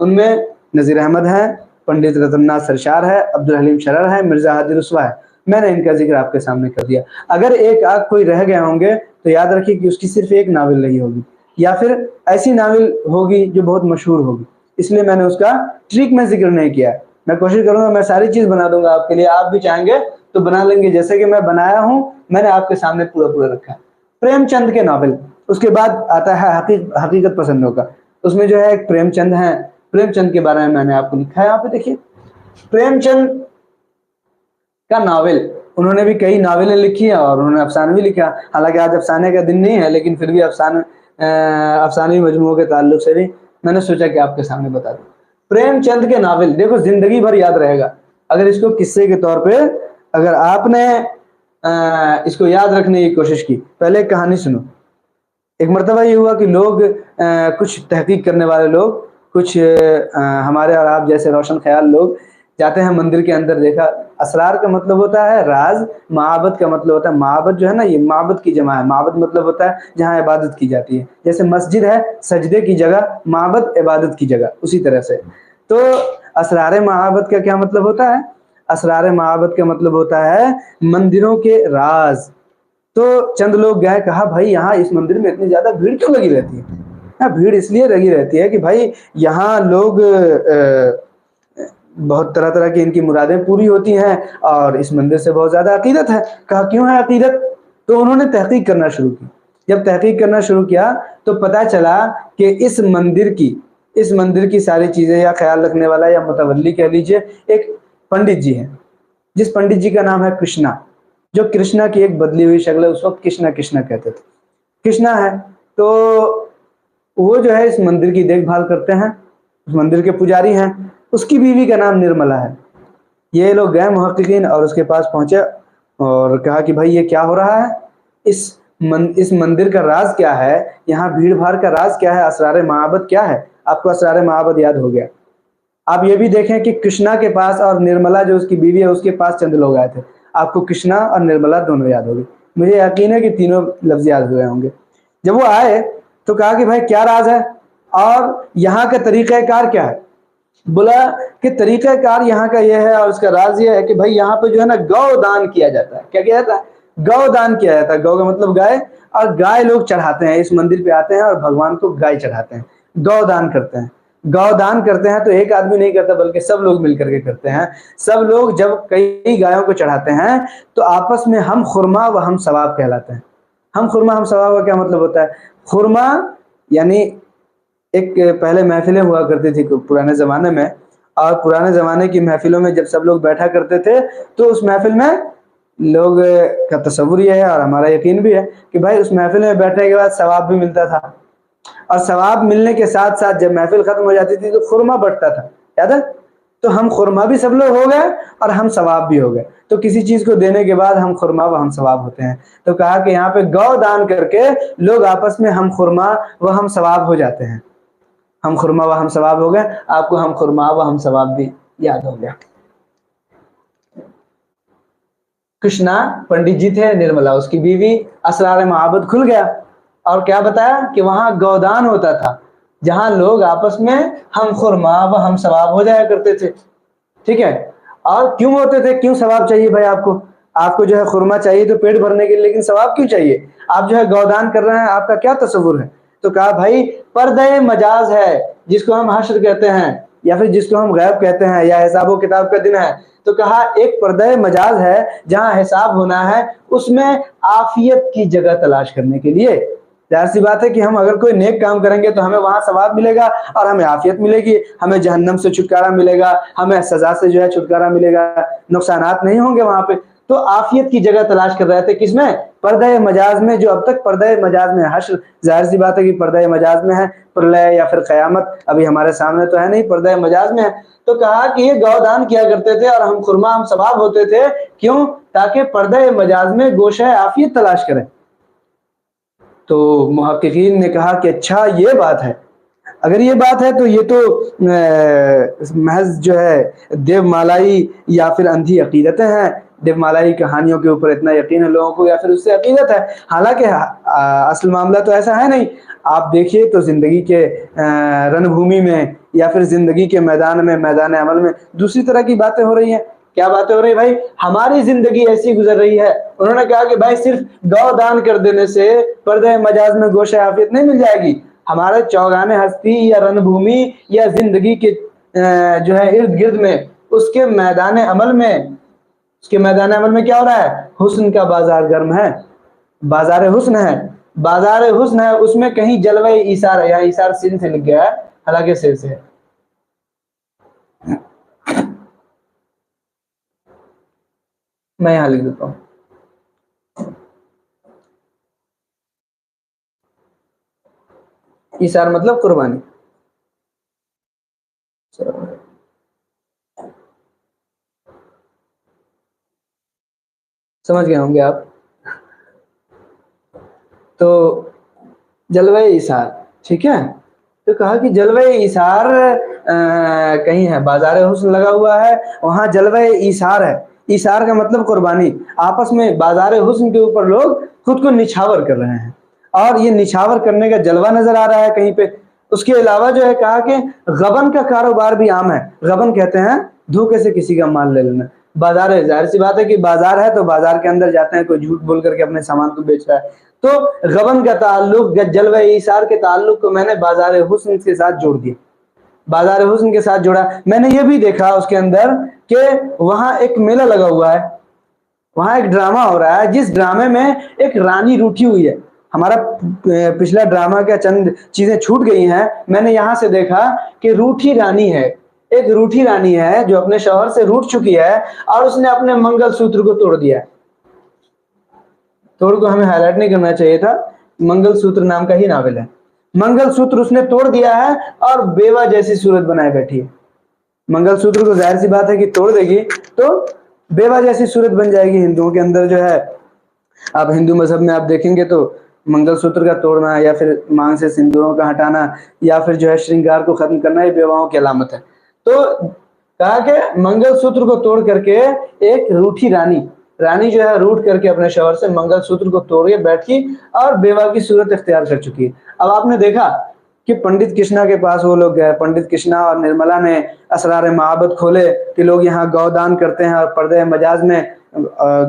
ان میں نذیر احمد ہے، پنڈت رتن ناتھ سرشار ہے، عبدالحلیم شرر ہے، مرزا ہادی رسوا ہے۔ میں نے ان کا ذکر آپ کے سامنے کر دیا۔ اگر ایک آدھ کوئی رہ گئے ہوں گے تو یاد رکھیے کہ اس کی صرف ایک ناول نہیں ہوگی، یا پھر ایسی ناول ہوگی جو بہت مشہور ہوگی، اس لیے میں نے اس کا ٹرک میں ذکر نہیں کیا۔ میں کوشش کروں گا میں ساری چیز بنا دوں گا آپ کے لیے، آپ بھی چاہیں گے تو بنا لیں گے، جیسے کہ میں بنایا ہوں میں نے آپ کے سامنے پورا رکھا ہے۔ پریم چند کے ناول، اس کے بعد آتا ہے حقیقت پسندوں کا، اس میں جو ہے ایک پریم چند ہے، پریم چند کے بارے میں نے آپ کو لکھا ہے، یہاں پہ دیکھیے پریم چند کا ناول، انہوں نے بھی کئی ناولیں لکھی ہیں اور انہوں نے افسانہ بھی لکھا، حالانکہ آج افسانے کا دن نہیں ہے، لیکن پھر بھی افسانوی مجموعوں کے تعلق سے بھی میں نے سوچا کہ آپ کے سامنے بتا دوں۔ پریم چند کے ناول دیکھو زندگی بھر یاد رہے گا، اگر اس کو قصے کے طور پہ اگر آپ نے اس کو یاد رکھنے کی کوشش کی۔ پہلے ایک کہانی سنو۔ ایک مرتبہ یہ ہوا کہ لوگ کچھ تحقیق کرنے والے لوگ، کچھ ہمارے اور آپ جیسے روشن خیال لوگ جاتے ہیں مندر کے اندر، دیکھا اسرار کا مطلب ہوتا ہے راز، معابد کا مطلب ہوتا ہے، معابد جو ہے نا یہ معبد کی جمع ہے، معبد مطلب ہوتا ہے جہاں عبادت کی جاتی ہے، جیسے مسجد ہے سجدے کی جگہ، معبد عبادت کی جگہ، اسی طرح سے۔ تو اسرار معابد کا کیا مطلب ہوتا ہے؟ اسرار معابد کا مطلب ہوتا ہے مندروں کے راز۔ تو چند لوگ گئے، کہا بھائی یہاں اس مندر میں اتنی زیادہ بھیڑ کیوں لگی رہتی ہے؟ بھیڑ اس لیے لگی رہتی ہے کہ بھائی یہاں لوگ بہت طرح کی ان کی مرادیں پوری ہوتی ہیں اور اس مندر سے بہت زیادہ عقیدت ہے۔ کہا کیوں ہے عقیدت؟ تو انہوں نے تحقیق کرنا شروع کی۔ جب تحقیق کرنا شروع کیا تو پتہ چلا کہ اس مندر کی ساری چیزیں یا خیال رکھنے والا یا متولی کہہ لیجئے ایک پنڈت جی ہے، جس پنڈت جی کا نام ہے کرشنا، جو کرشنا کی ایک بدلی ہوئی شکل ہے، اس وقت کرشنا کہتے تھے، کرشنا ہے۔ تو وہ جو ہے اس مندر کی دیکھ بھال کرتے ہیں، اس مندر کے پجاری ہیں، اس کی بیوی کا نام نرملا ہے۔ یہ لوگ گئے محققین اور اس کے پاس پہنچے اور کہا کہ بھائی یہ کیا ہو رہا ہے، اس مندر کا راز کیا ہے، یہاں بھیڑ بھاڑ کا راز کیا ہے، اسرار معابد کیا ہے؟ آپ کو اسرار معابد یاد ہو گیا۔ آپ یہ بھی دیکھیں کہ کرشنا کے پاس اور نرملا جو اس کی بیوی ہے اس کے پاس چند لوگ آئے تھے، آپ کو کرشنا اور نرملا دونوں یاد ہو گئے، مجھے یقین ہے کہ تینوں لفظ یاد ہوئے ہوں گے۔ جب وہ آئے تو کہا کہ بھائی کیا راز ہے اور یہاں کا طریقہ کار کیا ہے؟ بولا کہ طریقہ کار یہاں کا یہ ہے اور اس کا راز یہ ہے کہ بھائی یہاں پہ جو ہے نا گو دان کیا جاتا ہے. کیا کیا جاتا ہے؟ گو دان کیا جاتا ہے. گو کا مطلب گائے, اور گائے لوگ چڑھاتے ہیں, اس مندر پہ آتے ہیں اور بھگوان کو گائے چڑھاتے ہیں, گو دان کرتے ہیں. گو دان کرتے ہیں تو ایک آدمی نہیں کرتا بلکہ سب لوگ مل کر کے کرتے ہیں. سب لوگ جب کئی گایوں کو چڑھاتے ہیں تو آپس میں ہم خرما و ہم ثواب کہلاتے ہیں. ہم خرما ہم ثواب کا کیا مطلب ہوتا ہے؟ خرما یعنی ایک پہلے محفلیں ہوا کرتی تھی پرانے زمانے میں, اور پرانے زمانے کی محفلوں میں جب سب لوگ بیٹھا کرتے تھے تو اس محفل میں لوگ کا تصور یہ ہے اور ہمارا یقین بھی ہے کہ بھائی اس محفل میں بیٹھنے کے بعد ثواب بھی ملتا تھا, اور ثواب ملنے کے ساتھ ساتھ جب محفل ختم ہو جاتی تھی تو خرما بٹتا تھا. یاد ہے؟ تو ہم خرما بھی سب لوگ ہو گئے اور ہم ثواب بھی ہو گئے. تو کسی چیز کو دینے کے بعد ہم خرما و ہم ثواب ہوتے ہیں. تو کہا کہ یہاں پہ گو دان کر کے لوگ آپس میں ہم خرما و ہم ثواب ہو جاتے ہیں. ہم خرما و ہم ثواب ہو گئے. آپ کو ہم خرما و ہم ثواب بھی یاد ہو گیا. کرشنا پنڈت جی تھے, نرملا اس کی بیوی, اسرار محبت کھل گیا اور کیا بتایا کہ وہاں گودان ہوتا تھا جہاں لوگ آپس میں ہم خرما و ہم ثواب ہو جایا کرتے تھے. ٹھیک ہے؟ اور کیوں ہوتے تھے؟ کیوں ثواب چاہیے بھائی آپ کو؟ آپ کو جو ہے خرما چاہیے تو پیٹ بھرنے کے لیے, لیکن ثواب کیوں چاہیے؟ آپ جو ہے گودان کر رہے ہیں, آپ کا کیا تصور ہے؟ تو کہا بھائی پردہ مجاز ہے جس کو ہم حشر کہتے ہیں یا پھر جس کو ہم غیب کہتے ہیں یا حساب و کتاب کا دن ہے. تو کہا ایک پردہ مجاز ہے جہاں حساب ہونا ہے, اس میں عافیت کی جگہ تلاش کرنے کے لیے. ظاہر سی بات ہے کہ ہم اگر کوئی نیک کام کریں گے تو ہمیں وہاں ثواب ملے گا اور ہمیں عافیت ملے گی, ہمیں جہنم سے چھٹکارا ملے گا, ہمیں سزا سے جو ہے چھٹکارا ملے گا, نقصانات نہیں ہوں گے وہاں پہ. تو عافیت کی جگہ تلاش کر رہے تھے کس میں؟ پردہ مجاز میں. جو اب تک پردہ مجاز میں حشر, ظاہر سی بات ہے کہ پردہ مجاز میں ہے, پرلے یا پھر قیامت ابھی ہمارے سامنے تو ہے نہیں, پردہ مجاز میں ہے. تو کہا کہ یہ گودان کیا کرتے تھے اور ہم خرما ہم ثواب ہوتے تھے. کیوں؟ تاکہ پردہ مجاز میں گوشہ عافیت تلاش کریں. تو محققین نے کہا کہ اچھا یہ بات ہے. اگر یہ بات ہے تو یہ تو محض جو ہے دیو مالائی یا پھر اندھی عقیدتیں ہیں. دیو مالائی کہانیوں کے اوپر اتنا یقین ہے لوگوں کو یا پھر اس سے عقیدت ہے, حالانکہ اصل معاملہ تو ایسا ہے نہیں. آپ دیکھیے تو زندگی کے رن بھومی میں یا پھر زندگی کے میدان میں, میدان عمل میں دوسری طرح کی باتیں ہو رہی ہیں. کیا باتیں ہو رہی بھائی؟ ہماری زندگی ایسی گزر رہی ہے. انہوں نے کہا کہ بھائی صرف گو دان کر دینے سے پردہ مجاز میں گوشہ عافیت نہیں مل جائے گی. ہمارے چوگان ہستی یا رن بھومی یا زندگی کے جو ہے ارد گرد میں, اس کے میدان عمل میں, اس کے میدان عمل میں کیا ہو رہا ہے؟ حسن کا بازار گرم ہے, بازار حسن ہے, بازار حسن ہے. اس میں کہیں جلوہ ایثار ہے, یہاں ایثار سین سے لکھ گیا ہے, حالانکہ سے ہے. میں یہاں لکھ دیتا ہوں. ایثار مطلب قربانی. سمجھ گئے ہوں گے آپ. تو جلوہ ایثار, ٹھیک ہے. تو کہا کہ جلوہ ایثار کہیں ہے, بازار حسن لگا ہوا ہے, وہاں جلوہ ایثار ہے. ایثار کا مطلب قربانی. آپس میں بازار حسن کے اوپر لوگ خود کو نچھاور کر رہے ہیں, اور یہ نچھاور کرنے کا جلوہ نظر آ رہا ہے کہیں پہ. اس کے علاوہ جو ہے کہا کہ غبن کا کاروبار بھی عام ہے. غبن کہتے ہیں دھوکے سے کسی کا مال لے لینا. بازار ہے, ظاہر سی بات ہے کہ بازار ہے تو بازار کے اندر جاتے ہیں, کوئی جھوٹ بول کر کے اپنے سامان کو بیچ رہا ہے. تو غبن کا تعلق, جلوہ ایثار کے تعلق کو میں نے بازار حسن کے ساتھ جوڑ دیا, بازار حسن کے ساتھ جوڑا. میں نے یہ بھی دیکھا اس کے اندر کہ وہاں ایک میلہ لگا ہوا ہے, وہاں ایک ڈرامہ ہو رہا ہے جس ڈرامے میں ایک رانی روٹھی ہوئی ہے. ہمارا پچھلا ڈرامہ کا چند چیزیں چھوٹ گئی ہیں. میں نے یہاں سے دیکھا کہ روٹھی رانی ہے, ایک روٹھی رانی ہے جو اپنے شوہر سے روٹھ چکی ہے اور اس نے اپنے منگل سوتر کو توڑ دیا ہے. توڑ کو ہمیں ہائی لائٹ نہیں کرنا چاہیے تھا, منگل سوتر نام کا ہی ناول ہے. منگل سوتر اس نے توڑ دیا ہے اور بیوہ جیسی صورت بنائے بیٹھی ہے. منگل سوتر کو ظاہر سی بات ہے کہ توڑ دے گی تو بیوہ جیسی صورت بن جائے گی. ہندوؤں کے اندر جو ہے, آپ ہندو مذہب میں آپ دیکھیں گے تو منگل سوتر کا توڑنا یا پھر مانگ سے سندوروں کا ہٹانا یا پھر جو ہے شرنگار کو ختم کرنا, یہ بیواؤں کی علامت ہے. تو کہا کہ منگل سوتر کو توڑ کر کے ایک روٹھی رانی جو ہے روٹ کر کے اپنے شوہر سے منگل سوتر کو توڑ کے بیٹھی اور بیوہ کی صورت اختیار کر چکی ہے. اب آپ نے دیکھا کہ پنڈت کرشنا کے پاس وہ لوگ گئے، پنڈت کرشنا اور نرملا نے اسرار معبد کھولے کہ لوگ یہاں گودان کرتے ہیں اور پردہ مجاز میں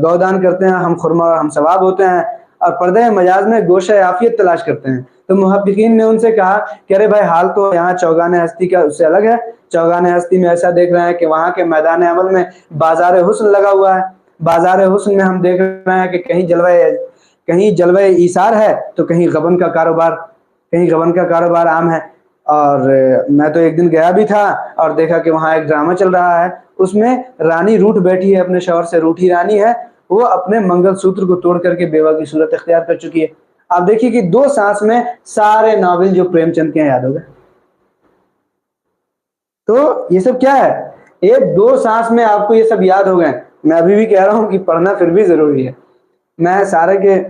گودان کرتے ہیں، ہم خرما اور ہم ثواب ہوتے ہیں، اور پردہ مجاز میں گوشہ عافیت تلاش کرتے ہیں۔ تو محققین نے ان سے کہا کہ ارے بھائی حال تو یہاں چوگان ہستی کا اس سے الگ ہے، چوگان ہستی میں ایسا دیکھ رہے ہیں کہ وہاں کے میدان عمل میں بازار حسن لگا ہوا ہے، بازار حسن میں ہم دیکھ رہے ہیں کہ کہیں جلوہ ایثار ہے تو کہیں غبن کا کاروبار عام ہے۔ اور میں تو ایک دن گیا بھی تھا اور دیکھا کہ وہاں ایک ڈرامہ چل رہا ہے، اس میں رانی روٹھ بیٹھی ہے اپنے شوہر سے، روٹھی رانی ہے، وہ اپنے منگل سوتر کو توڑ کر کے بیوہ کی صورت اختیار کر چکی ہے۔ آپ دیکھیے کہ 2 سانس میں سارے ناول جو پریم چند کے ہیں یاد ہو گئے۔ تو یہ سب کیا ہے؟ ایک 2 سانس میں آپ کو یہ سب یاد ہو گئے۔ میں ابھی بھی کہہ رہا ہوں کہ پڑھنا پھر بھی ضروری ہے۔ میں سارے کے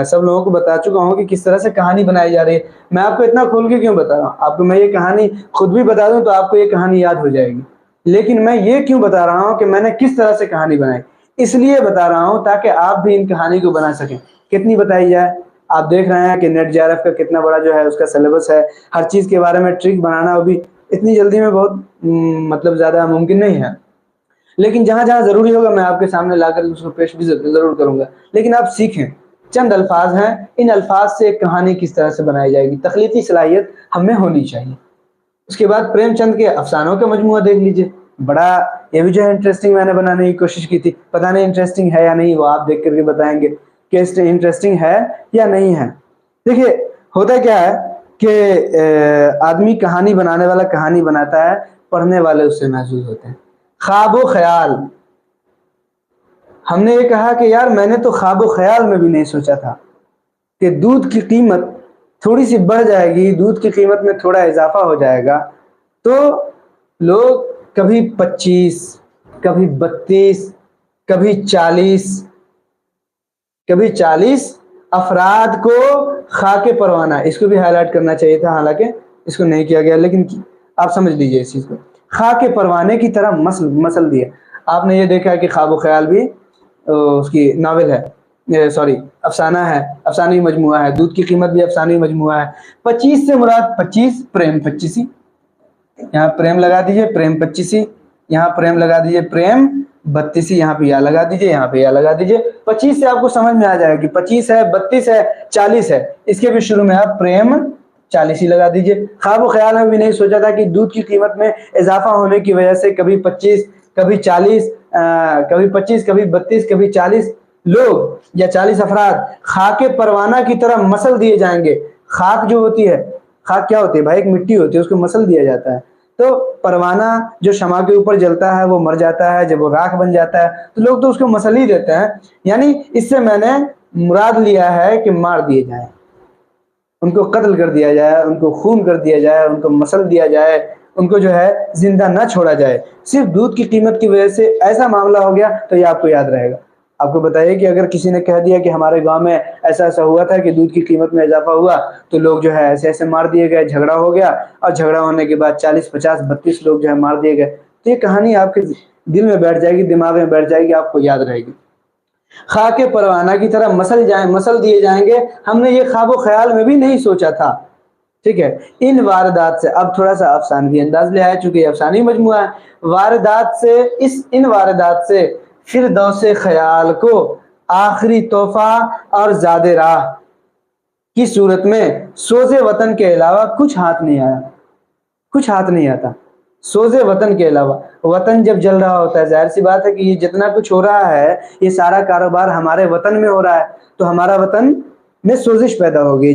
سب لوگوں کو بتا چکا ہوں کہ کس طرح سے کہانی بنائی جا رہی ہے۔ میں آپ کو اتنا کھول کے کیوں بتا رہا ہوں؟ آپ کو میں یہ کہانی خود بھی بتا دوں تو آپ کو یہ کہانی یاد ہو جائے گی، لیکن میں یہ کیوں بتا رہا ہوں کہ میں نے کس طرح سے کہانی بنائی، اس لیے بتا رہا ہوں تاکہ آپ بھی ان کہانی کو بنا سکیں۔ کتنی بتائی جائے؟ آپ دیکھ رہے ہیں کہ نیٹ جے آر ایف کا کتنا بڑا جو ہے اس کا سلیبس ہے، ہر چیز کے بارے میں ٹرک بنانا بھی اتنی جلدی میں بہت مطلب زیادہ ممکن نہیں ہے، لیکن جہاں جہاں ضروری ہوگا میں آپ کے سامنے لا کر اس کو پیش بھی ضرور کروں گا۔ لیکن آپ سیکھیں، چند الفاظ ہیں، ان الفاظ سے ایک کہانی کس طرح سے بنائی جائے گی، تخلیقی صلاحیت ہمیں ہونی چاہیے۔ اس کے بعد پریم چند کے افسانوں کا مجموعہ دیکھ لیجئے، بڑا یہ بھی جو ہے انٹرسٹنگ میں نے بنانے کی کوشش کی تھی، پتہ نہیں انٹرسٹنگ ہے یا نہیں، وہ آپ دیکھ کر کے بتائیں گے کہ انٹرسٹنگ ہے یا نہیں ہے۔ دیکھیے ہوتا کیا ہے کہ آدمی کہانی بنانے والا کہانی بناتا ہے، پڑھنے والے اس سے محظوظ ہوتے ہیں۔ خواب و خیال، ہم نے یہ کہا کہ یار میں نے تو خواب و خیال میں بھی نہیں سوچا تھا کہ دودھ کی قیمت تھوڑی سی بڑھ جائے گی، دودھ کی قیمت میں تھوڑا اضافہ ہو جائے گا تو لوگ کبھی 25، کبھی 32، کبھی 40 افراد کو خاک پروانہ، اس کو بھی ہائی لائٹ کرنا چاہیے تھا، حالانکہ اس کو نہیں کیا گیا، لیکن آپ سمجھ لیجئے اس چیز کو، خاک پروانے کی طرح مسل دیا۔ آپ نے یہ دیکھا ہے کہ خواب و خیال بھی اس کی ناول ہے، سوری افسانہ ہے، افسانوی مجموعہ ہے، دودھ کی قیمت بھی افسانوی مجموعہ ہے۔ 25 سے مراد 25 پریم 25، یہاں پریم لگا دیجئے، پریم 25، یہاں پریم لگا دیجئے، پریم 32، یہاں پہ یا لگا دیجئے، یہاں پہ یا لگا دیجئے۔ 25 سے آپ کو سمجھ میں آ جائے گی 25 ہے، 32 ہے، 40 ہے، اس کے بھی شروع میں آپ پریم 40 ہی لگا دیجئے۔ خواب و خیال میں بھی نہیں سوچا تھا کہ دودھ کی قیمت میں اضافہ ہونے کی وجہ سے کبھی 25، کبھی 40، کبھی 25، کبھی 32، کبھی 40 لوگ یا 40 افراد خاک پروانہ کی طرح مسل دیے جائیں گے۔ خاک جو ہوتی ہے، خاک کیا ہوتی ہے بھائی؟ ایک مٹی ہوتی ہے، اس کو مسل دیا جاتا ہے۔ تو پروانہ جو شمع کے اوپر جلتا ہے وہ مر جاتا ہے، جب وہ راکھ بن جاتا ہے تو لوگ تو اس کو مسل ہی دیتے ہیں۔ یعنی اس سے میں نے مراد لیا ہے کہ مار دیے جائیں، ان کو قتل کر دیا جائے، ان کو خون کر دیا جائے، ان کو مسل دیا جائے، ان کو جو ہے زندہ نہ چھوڑا جائے، صرف دودھ کی قیمت کی وجہ سے ایسا معاملہ ہو گیا۔ تو یہ آپ کو یاد رہے گا۔ آپ کو بتائیے کہ اگر کسی نے کہہ دیا کہ ہمارے گاؤں میں ایسا ایسا ہوا تھا کہ دودھ کی قیمت میں اضافہ ہوا تو لوگ جو ہے ایسے ایسے مار دیے گئے، جھگڑا ہو گیا، اور جھگڑا ہونے کے بعد 40، 50، 32 لوگ جو ہے مار دیے گئے، تو یہ کہانی آپ کے دل میں بیٹھ جائے گی، دماغ میں بیٹھ جائے گی، آپ کو یاد رہے گی۔ خاک پروانہ کی طرح مسل دیے جائیں گے، ہم نے یہ خواب و خیال میں بھی نہیں سوچا تھا۔ ٹھیک ہے، ان واردات سے اب تھوڑا سا افسانوی انداز لے آئے، چونکہ یہ افسانوی مجموعہ ہے۔ ان واردات سے فردوس خیال کو آخری تحفہ اور زاد راہ کی صورت میں سوز وطن کے علاوہ کچھ ہاتھ نہیں آتا۔ سوز وطن کے علاوہ، وطن جب جل رہا ہوتا ہے، ظاہر سی بات ہے کہ یہ جتنا کچھ ہو رہا ہے یہ سارا کاروبار ہمارے وطن میں ہو رہا ہے، تو ہمارا وطن میں سوزش پیدا ہو گئی،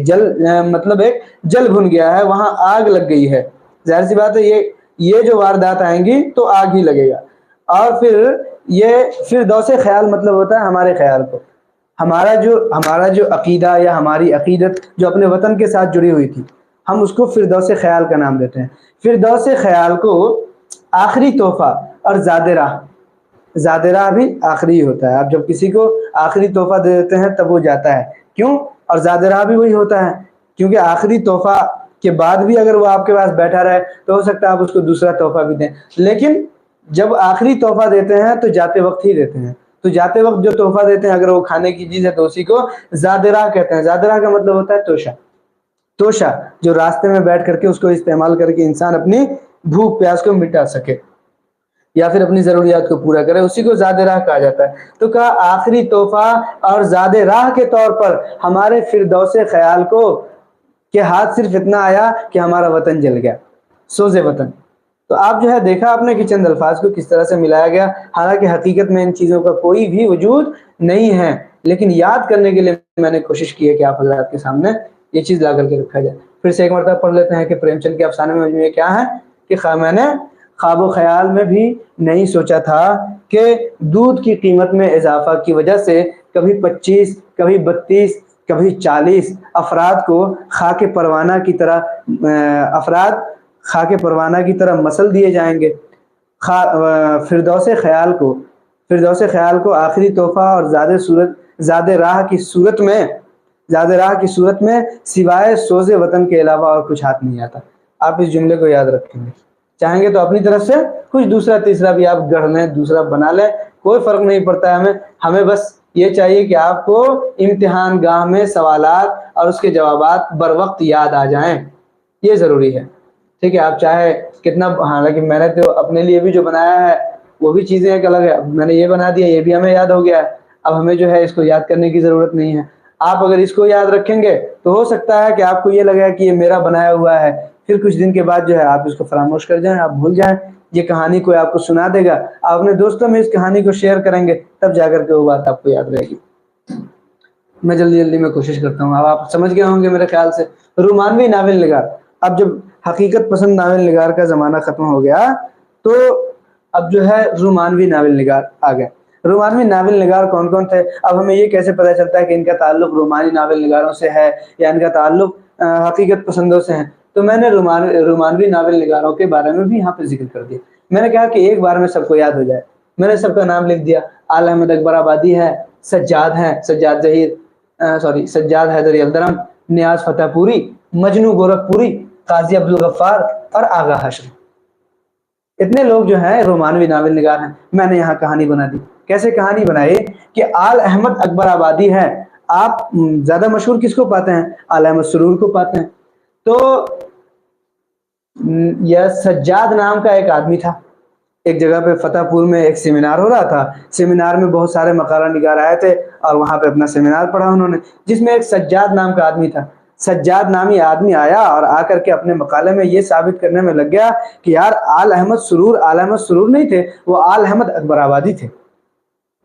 مطلب ایک جل بھن گیا ہے، وہاں آگ لگ گئی ہے۔ ظاہر سی بات ہے یہ جو واردات آئیں گی تو آگ ہی لگے گا۔ اور پھر یہ فردوس خیال مطلب ہوتا ہے ہمارے خیال کو، ہمارا جو عقیدہ یا ہماری عقیدت جو اپنے وطن کے ساتھ جڑی ہوئی تھی، ہم اس کو فردوس خیال کا نام دیتے ہیں۔ فردوس خیال کو آخری تحفہ اور زاد راہ بھی آخری ہی ہوتا ہے۔ آپ جب کسی کو آخری تحفہ دے دیتے ہیں تب وہ جاتا ہے، کیوں؟ اور زاد راہ بھی وہی ہوتا ہے، کیونکہ آخری تحفہ کے بعد بھی اگر وہ آپ کے پاس بیٹھا رہے تو ہو سکتا ہے آپ اس کو دوسرا تحفہ بھی دیں، لیکن جب آخری تحفہ دیتے ہیں تو جاتے وقت ہی دیتے ہیں۔ تو جاتے وقت جو تحفہ دیتے ہیں اگر وہ کھانے کی چیز ہے تو اسی کو زاد راہ کہتے ہیں۔ زاد راہ کا مطلب ہوتا ہے توشہ۔ توشہ جو راستے میں بیٹھ کر کے اس کو استعمال کر کے انسان اپنی بھوک پیاس کو مٹا سکے یا پھر اپنی ضروریات کو پورا کرے، اسی کو زاد راہ کہا جاتا ہے۔ تو کہا آخری تحفہ اور زاد راہ کے طور پر ہمارے فردوس خیال کو کہ ہاتھ صرف اتنا آیا کہ ہمارا وطن جل گیا، سوز وطن۔ تو آپ جو ہے دیکھا آپ نے کہ چند الفاظ کو کس طرح سے ملایا گیا، حالانکہ حقیقت میں ان چیزوں کا کوئی بھی وجود نہیں ہے، لیکن یاد کرنے کے لیے میں نے کوشش کی ہے کہ آپ حضرات کے سامنے یہ چیز لا کر کے رکھا جائے۔ پھر سے ایک مرتبہ پڑھ لیتے ہیں کہ پریم چند کے افسانے میں مجموعے کیا ہے کہ میں نے خواب و خیال میں بھی نہیں سوچا تھا کہ دودھ کی قیمت میں اضافہ کی وجہ سے کبھی 25 کبھی 32 کبھی 40 افراد کو خاک پروانہ کی طرح مسل دیے جائیں گے۔ فردوس خیال کو آخری تحفہ اور زاد راہ کی صورت میں سوائے سوز وطن کے علاوہ اور کچھ ہاتھ نہیں آتا۔ آپ اس جملے کو یاد رکھیں گے، چاہیں گے تو اپنی طرف سے کچھ دوسرا تیسرا بھی آپ گڑھ لیں، دوسرا بنا لیں، کوئی فرق نہیں پڑتا ہے ہمیں بس یہ چاہیے کہ آپ کو امتحان گاہ میں سوالات اور اس کے جوابات بر وقت یاد آ جائیں، یہ ضروری ہے۔ ٹھیک ہے، آپ چاہے کتنا، حالانکہ میں نے تو اپنے لیے بھی جو بنایا ہے وہ بھی چیزیں ایک الگ ہے، میں نے یہ بنا دیا، یہ بھی ہمیں یاد ہو گیا ہے، اب ہمیں جو ہے اس کو یاد کرنے کی ضرورت نہیں ہے۔ آپ اگر اس کو یاد رکھیں گے تو ہو سکتا ہے کہ آپ کو یہ لگے کہ یہ میرا بنایا ہوا ہے، پھر کچھ دن کے بعد جو ہے آپ اس کو فراموش کر جائیں، آپ بھول جائیں، یہ کہانی کوئی آپ کو سنا دے گا، آپ اپنے دوستوں میں اس کہانی کو شیئر کریں گے، تب جا کر کے وہ بات آپ کو یاد رہے گی۔ میں جلدی میں کوشش کرتا ہوں، اب آپ سمجھ گئے ہوں گے میرے خیال سے۔ رومانوی ناول نگار، اب جب حقیقت پسند ناول نگار کا زمانہ ختم ہو گیا تو اب جو ہے رومانوی ناول نگار آ گئے۔ رومانوی ناول نگار کون کون تھے؟ اب ہمیں یہ کیسے پتہ چلتا ہے کہ ان کا تعلق رومانی ناول نگاروں سے ہے یا ان کا تعلق حقیقت پسندوں سے ہے؟ تو میں نے رومانوی ناول نگاروں کے بارے میں بھی یہاں پہ ذکر کر دیا۔ میں نے کہا کہ ایک بار میں سب کو یاد ہو جائے، میں نے سب کا نام لکھ دیا۔ آل احمد اکبر آبادی ہے، سجاد ہیں، سجاد حیدر یلدرم، نیاز فتح پوری، مجنو گورکھ پوری، قاضی عبدالغفار اور آغا حشر۔ اتنے لوگ جو ہیں رومانوی ناول نگار ہیں۔ میں نے یہاں کہانی بنا دی۔ کیسے کہانی بنائی کہ آل احمد اکبر آبادی ہے، آپ زیادہ مشہور کس کو پاتے ہیں؟ آل احمد سرور کو پاتے ہیں۔ تو یہ سجاد نام کا ایک آدمی تھا، ایک جگہ پہ فتح پور میں ایک سیمینار ہو رہا تھا، سیمینار میں بہت سارے مقالہ نگار آئے تھے اور وہاں پہ اپنا سیمینار پڑھا انہوں نے، جس میں ایک سجاد نام کا آدمی تھا۔ سجاد نامی آدمی آیا اور آ کر کے اپنے مقالے میں یہ ثابت کرنے میں لگ گیا کہ یار آل احمد سرور نہیں تھے، وہ آل احمد اکبر آبادی تھے۔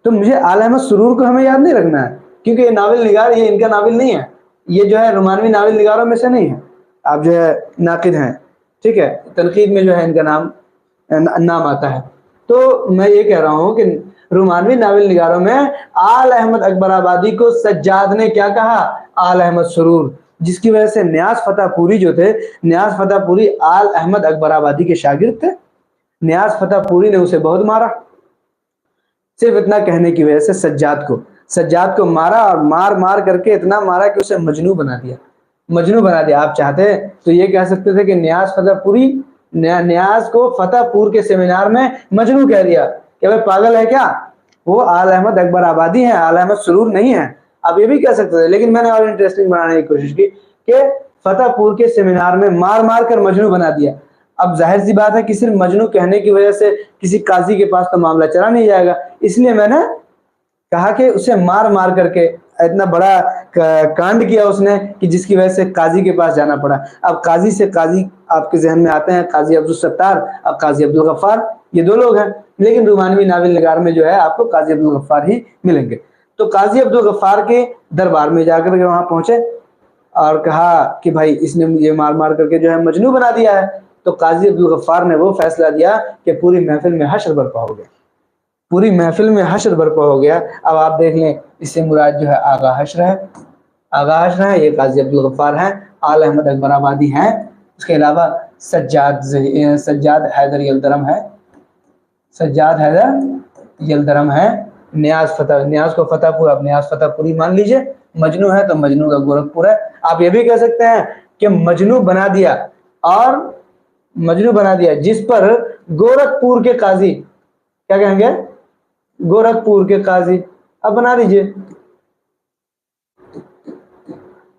تو مجھے آل احمد سرور کو ہمیں یاد نہیں رکھنا ہے، کیونکہ یہ ناول نگار، یہ ان کا ناول نہیں ہے، یہ جو ہے رومانوی ناول نگاروں میں سے نہیں ہے۔ آپ جو ہے ناقد ہیں، ٹھیک ہے، تنقید میں جو ہے ان کا نام آتا ہے۔ تو میں یہ کہہ رہا ہوں کہ رومانوی ناول نگاروں میں آل احمد اکبر آبادی کو سجاد نے کیا کہا؟ آل احمد سرور، جس کی وجہ سے نیاز فتح پوری جو تھے، نیاز فتح پوری آل احمد اکبر آبادی کے شاگرد تھے۔ نیاز فتح پوری نے اسے بہت مارا، صرف اتنا کہنے کی وجہ سے سجاد کو مارا، اور مار کر کے اتنا مارا کہ اسے مجنو بنا دیا۔ آپ چاہتے تو یہ کہہ سکتے تھے کہ نیاز کو فتح پور کے سیمینار میں مجنو کہہ دیا کہ وہ پاگل ہے کیا، وہ آل احمد اکبر آبادی ہے، آل احمد سرور نہیں ہے۔ آپ یہ بھی کہہ سکتے تھے، لیکن میں نے اور انٹرسٹنگ بنانے کی کوشش کی کہ فتح پور کے سیمینار میں مار کر مجنو بنا دیا۔ اب ظاہر سی بات ہے کہ صرف مجنو کہنے کی وجہ سے کسی قاضی کے پاس تو معاملہ چلا نہیں جائے گا، اس لیے میں نے کہا کہ اسے مار کر کے اتنا بڑا کانڈ کیا اس نے کہ جس کی وجہ سے قاضی کے پاس جانا پڑا۔ اب قاضی آپ کے ذہن میں آتے ہیں قاضی عبدالستار اور قاضی عبدالغفار، یہ دو لوگ ہیں، لیکن رومانوی ناول نگار میں جو ہے آپ کو قاضی عبدالغفار ہی ملیں گے۔ تو قاضی عبدالغفار کے دربار میں جا کر کے وہاں پہنچے اور کہا کہ بھائی اس نے مجھے مار کر کے جو ہے مجنو بنا دیا ہے۔ تو قاضی عبدالغفار نے وہ فیصلہ دیا کہ پوری محفل میں حشر برپا ہو گیا۔ اب آپ دیکھ لیں، اس سے مراد جو ہے آغا حشر ہے، یہ قاضی عبدالغفار ہیں، آل احمد اکبر آبادی ہیں۔ اس کے علاوہ سجاد حیدر یلدرم ہے، نیاز کو فتح پور، اب نیاز فتح پوری مان لیجئے، مجنو ہے تو مجنو کا گورکھ پور ہے۔ آپ یہ بھی کہہ سکتے ہیں کہ مجنو بنا دیا جس پر گورکھ پور کے قاضی، کیا کہیں گے؟ گورکھ پور کے قاضی، اب بنا دیجئے۔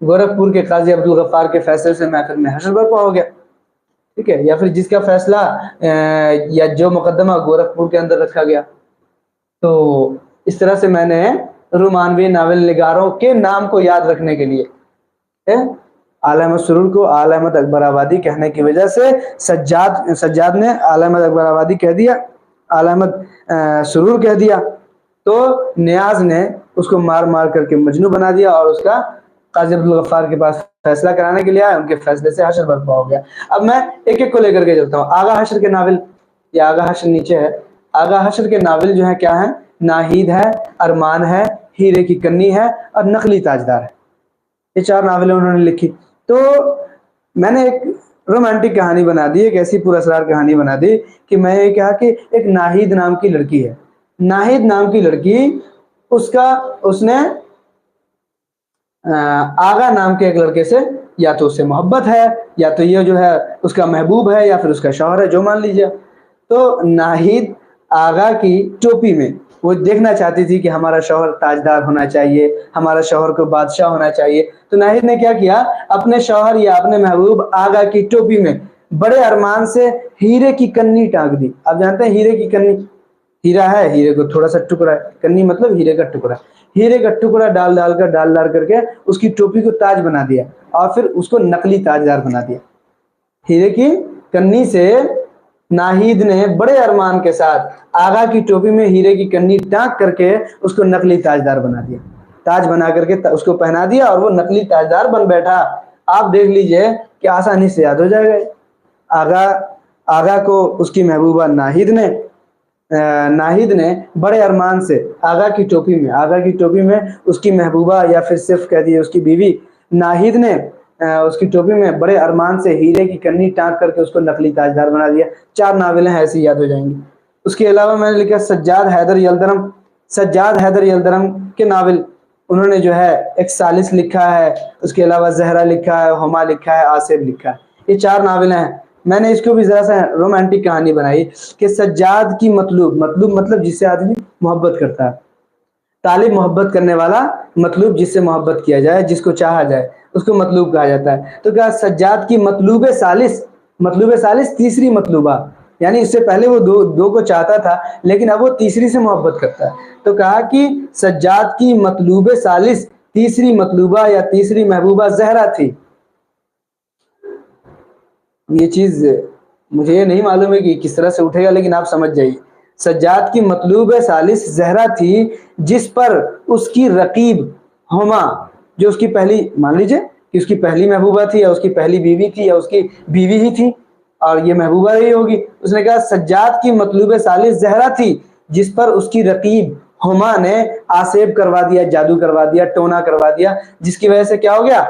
گورکھپور کے قاضی عبدالغفار کے فیصلے سے محفل میں حشر برپا ہو گیا، ٹھیک ہے، یا پھر جس کا فیصلہ یا جو مقدمہ گورکھپور کے اندر رکھا گیا. تو اس طرح سے میں نے رومانوی ناول نگاروں کے نام کو یاد رکھنے کے لیے اعلی احمد سرور کو اعلی احمد اکبر آبادی کہنے کی وجہ سے سجاد نے اعلی احمد اکبر آبادی کہہ دیا، اعلی احمد سرور کہہ دیا، تو نیاز نے اس کو مار مار کر کے مجنوں بنا دیا اور اس کا قاضی عبدالغفار کے پاس فیصلہ کرانے کے لیے آیا، ان کے فیصلے سے حشر برپا ہو گیا. اب میں ایک ایک کو لے کر کے چلتا ہوں. آغا حشر کے ناول، یہ آغا حشر نیچے ہے، آغا حشر کے ناول جو ہے کیا ہے؟ ناہید ہے، ارمان ہے، ہیرے کی کنی ہے اور نقلی تاجدار ہے. یہ 4 ناولیں انہوں نے لکھی. تو میں نے ایک رومانٹک کہانی بنا دی، ایک ایسی پر اسرار کہانی بنا دی کہ میں یہ کہا کہ ایک ناہید نام کی لڑکی ہے، ناہید نام کی لڑکی، اس نے آغا نام کے ایک لڑکے سے یا تو اس سے محبت ہے، یا تو یہ جو ہے اس کا محبوب ہے، یا پھر اس کا شوہر ہے، جو مان لیجیے. تو ناہید آغا کی ٹوپی میں وہ دیکھنا چاہتی تھی کہ ہمارا شوہر تاجدار ہونا چاہیے، ہمارا شوہر کو بادشاہ ہونا چاہیے. تو ناہید نے کیا کیا؟ اپنے شوہر یا اپنے محبوب آغا کی ٹوپی میں بڑے ارمان سے ہیرے کی کنی ٹانک دی. آپ جانتے ہیں ہیرے کی کنی، ہیرا ہے، ہیرے کو تھوڑا سا ٹکڑا ہے، کنی مطلب ہیرے کا ٹکڑا. ہیرے کا ٹکڑا ڈال کر کے اس کی ٹوپی کو تاج بنا دیا اور پھر اس کو نقلی تاجدار بنا دیا. ہیرے کی کنی سے ناہید نے بڑے ارمان کے ساتھ آغا کی ٹوپی میں ہیرے کی کنی ٹانک کر کے اس کو نقلی تاجدار بنا دیا، تاج بنا کر کے اس کو پہنا دیا اور وہ نقلی تاجدار بن بیٹھا. آپ دیکھ لیجئے کہ آسانی سے یاد ہو جائے گا. آغا کو اس کی محبوبہ ناہید نے بڑے ارمان سے آغا کی ٹوپی میں اس کی محبوبہ یا پھر صرف کہہ دیے اس کی بیوی ناہید نے اس کی ٹوپی میں بڑے ارمان سے ہیرے کی کنی ٹانک کر کے اس کو نقلی تاجدار بنا دیا. 4 ناولیں ایسی یاد ہو جائیں گی. اس کے علاوہ میں نے لکھا سجاد حیدر یلدرم کے ناول، انہوں نے جو ہے ایک ثالث لکھا ہے، اس کے علاوہ زہرا لکھا ہے، ہما لکھا ہے، آصف لکھا ہے. یہ 4 ناولیں ہیں. میں نے اس کو بھی ذرا سا رومانٹک کہانی بنائی کہ سجاد کی مطلوب مطلب جس سے آدمی محبت کرتا ہے، طالب محبت کرنے والا، مطلوب جس سے محبت کیا جائے، جس کو چاہا جائے، اس کو مطلوب کہا جاتا ہے. تو کیا سجاد کی مطلوب ثالث تیسری مطلوبہ، یعنی اس سے پہلے وہ دو کو چاہتا تھا لیکن اب وہ تیسری سے محبت کرتا ہے. تو کہا کہ سجاد کی مطلوب ثالث تیسری مطلوبہ یا تیسری محبوبہ زہرا تھی. یہ چیز مجھے یہ نہیں معلوم ہے کہ کس طرح سے اٹھے گا، لیکن آپ سمجھ جائیے. سجاد کی مطلوب ثالث زہرا تھی جس پر اس کی رقیب ہما، جو اس کی پہلی، مان لیجئے کہ اس کی پہلی محبوبہ تھی یا اس کی پہلی بیوی تھی یا اس کی بیوی ہی تھی اور یہ محبوبہ رہی ہوگی. اس نے کہا سجاد کی مطلوب ثالث زہرا تھی جس پر اس کی رقیب ہما نے آسیب کروا دیا، جادو کروا دیا، ٹونا کروا دیا، جس کی وجہ سے کیا ہو گیا؟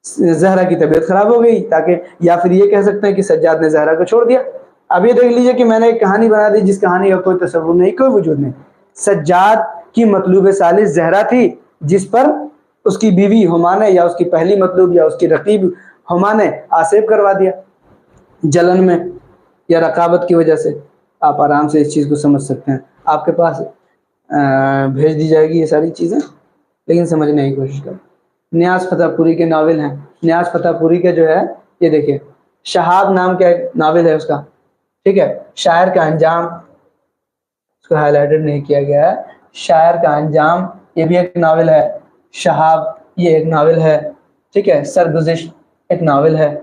زہرا کی طبیعت خراب ہو گئی. تاکہ یا پھر یہ کہہ سکتے ہیں کہ سجاد نے زہرا کو چھوڑ دیا. اب یہ دیکھ لیجئے کہ میں نے ایک کہانی بنا دی جس کہانی کا کوئی تصور نہیں، کوئی وجود نہیں. سجاد کی مطلوب ثالث زہرا تھی جس پر اس کی بیوی ہما نے یا اس کی پہلی مطلوب یا اس کی رقیب ہما نے آسیب کروا دیا، جلن میں یا رقابت کی وجہ سے. آپ آرام سے اس چیز کو سمجھ سکتے ہیں. آپ کے پاس بھیج دی جائے گی یہ ساری چیزیں، لیکن سمجھنے کی کوشش کریں. نیاز فتح پوری کے ناول ہیں. نیاز فتح پوری کا جو ہے یہ دیکھیں، شہاب نام کا ایک ناول ہے اس کا، ٹھیک ہے. شاعر کا انجام، اس کو ہائی لائٹڈ نہیں کیا گیا ہے. شاعر کا انجام یہ بھی ایک ناول ہے. شہاب یہ ایک ناول ہے، ٹھیک ہے. سرگزشت ایک ناول ہے.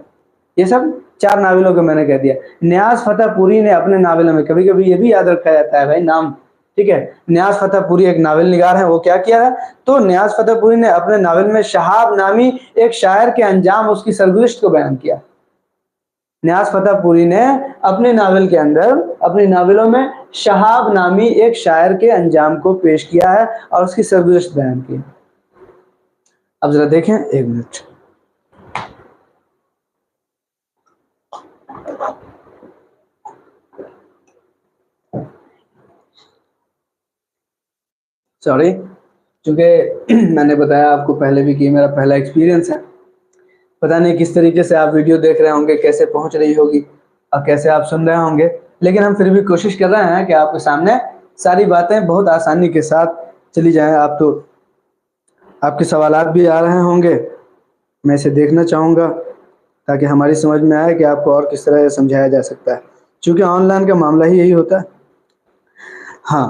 یہ سب 4 ناولوں کو میں نے کہہ دیا. نیاز فتح پوری نے اپنے ناولوں میں، کبھی کبھی یہ بھی یاد رکھا جاتا ہے بھائی نام، ٹھیک ہے. نیاز فتح پوری ایک ناول نگار ہے. وہ کیا کیا ہے؟ تو نیاز فتح پوری نے اپنے ناول میں شہاب نامی ایک شاعر کے انجام، اس کی سرگزشت کو بیان کیا. نیاز فتح پوری نے اپنے ناول کے اندر، اپنی ناولوں میں شہاب نامی ایک شاعر کے انجام کو پیش کیا ہے اور اس کی سرگزشت بیان کی. اب ذرا دیکھیں، ایک منٹ. سوری، چونکہ میں نے بتایا آپ کو پہلے بھی کہ میرا پہلا ایکسپیرینس ہے. پتہ نہیں کس طریقے سے آپ ویڈیو دیکھ رہے ہوں گے، کیسے پہنچ رہی ہوگی اور کیسے آپ سن رہے ہوں گے، لیکن ہم پھر بھی کوشش کر رہے ہیں کہ آپ کے سامنے ساری باتیں بہت آسانی کے ساتھ چلی جائیں. آپ تو آپ کے سوالات بھی آ رہے ہوں گے میں اسے دیکھنا چاہوں گا تاکہ ہماری سمجھ میں آئے کہ آپ کو اور کس طرح یہ سمجھایا جا سکتا ہے، چونکہ آن لائن کا معاملہ ہی یہی ہوتا ہے۔ ہاں،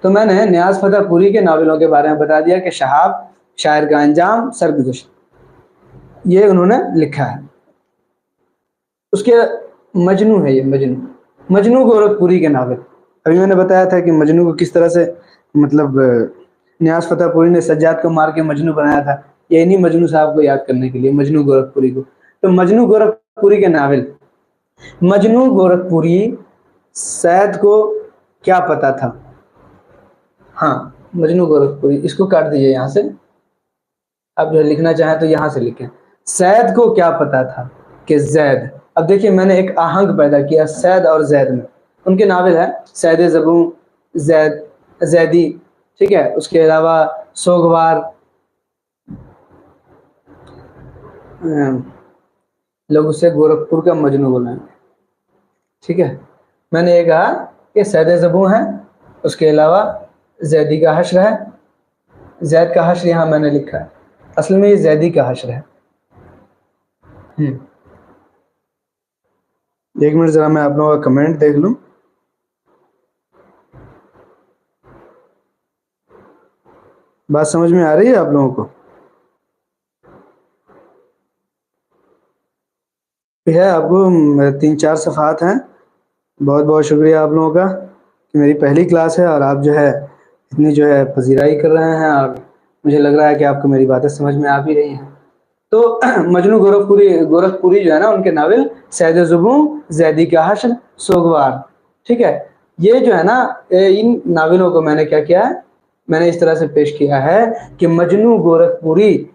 تو میں نے نیاز فتح پوری کے ناولوں کے بارے میں بتا دیا کہ شہاب، شاعر کا انجام، سرگزشت، یہ انہوں نے لکھا ہے۔ اس کے مجنو ہے، یہ مجنو گورکھ پوری کے ناول۔ ابھی میں نے بتایا تھا کہ مجنو کو کس طرح سے مطلب نیاز فتح پوری نے سجاد کو مار کے مجنو بنایا تھا، یہ نہیں مجنو صاحب کو یاد کرنے کے لیے، مجنو گورکھ پوری کو۔ تو مجنو گورکھ پوری کے ناول، مجنو گورکھ پوری، سید کو کیا پتا تھا؟ ہاں، مجنو گورکھ پوری، اس کو کاٹ دیجئے یہاں سے، اب جو لکھنا چاہیں تو یہاں سے لکھیں۔ سید کو کیا پتا تھا کہ زید، اب دیکھیے میں نے ایک آہنگ پیدا کیا سید اور زید میں۔ ان کے ناول ہے سید زبوں، زید، زیدی، ٹھیک ہے، اس کے علاوہ سوگوار، لوگ اسے گورکھپور کا مجنو بولائیں گے، ٹھیک ہے۔ میں نے یہ کہا کہ سید زبوں ہے، اس کے علاوہ زیدی کا حشر ہے، زید کا حشر یہاں میں نے لکھا ہے، اصل میں یہ زیدی کا حشر ہے۔ ایک منٹ ذرا میں آپ لوگوں کا کمنٹ دیکھ لوں۔ بات سمجھ میں آ رہی ہے آپ لوگوں کو؟ ہے آپ کو 3-4 صفحات ہیں۔ بہت بہت شکریہ آپ لوگوں کا کہ میری پہلی کلاس ہے اور آپ جو ہے اتنی جو ہے پذیرائی کر رہے ہیں، اور مجھے لگ رہا ہے کہ آپ کو میری باتیں سمجھ میں آ بھی رہی ہیں۔ تو مجنو گورکھ پوری جو ہے نا، ان کے ناول سید زبوں، زیدی کا حشر، سوگوار، ٹھیک ہے، یہ جو ہے نا، ان ناولوں کو میں نے کیا کیا ہے، میں نے اس طرح سے پیش کیا ہے کہ مجنو گورکھ پوری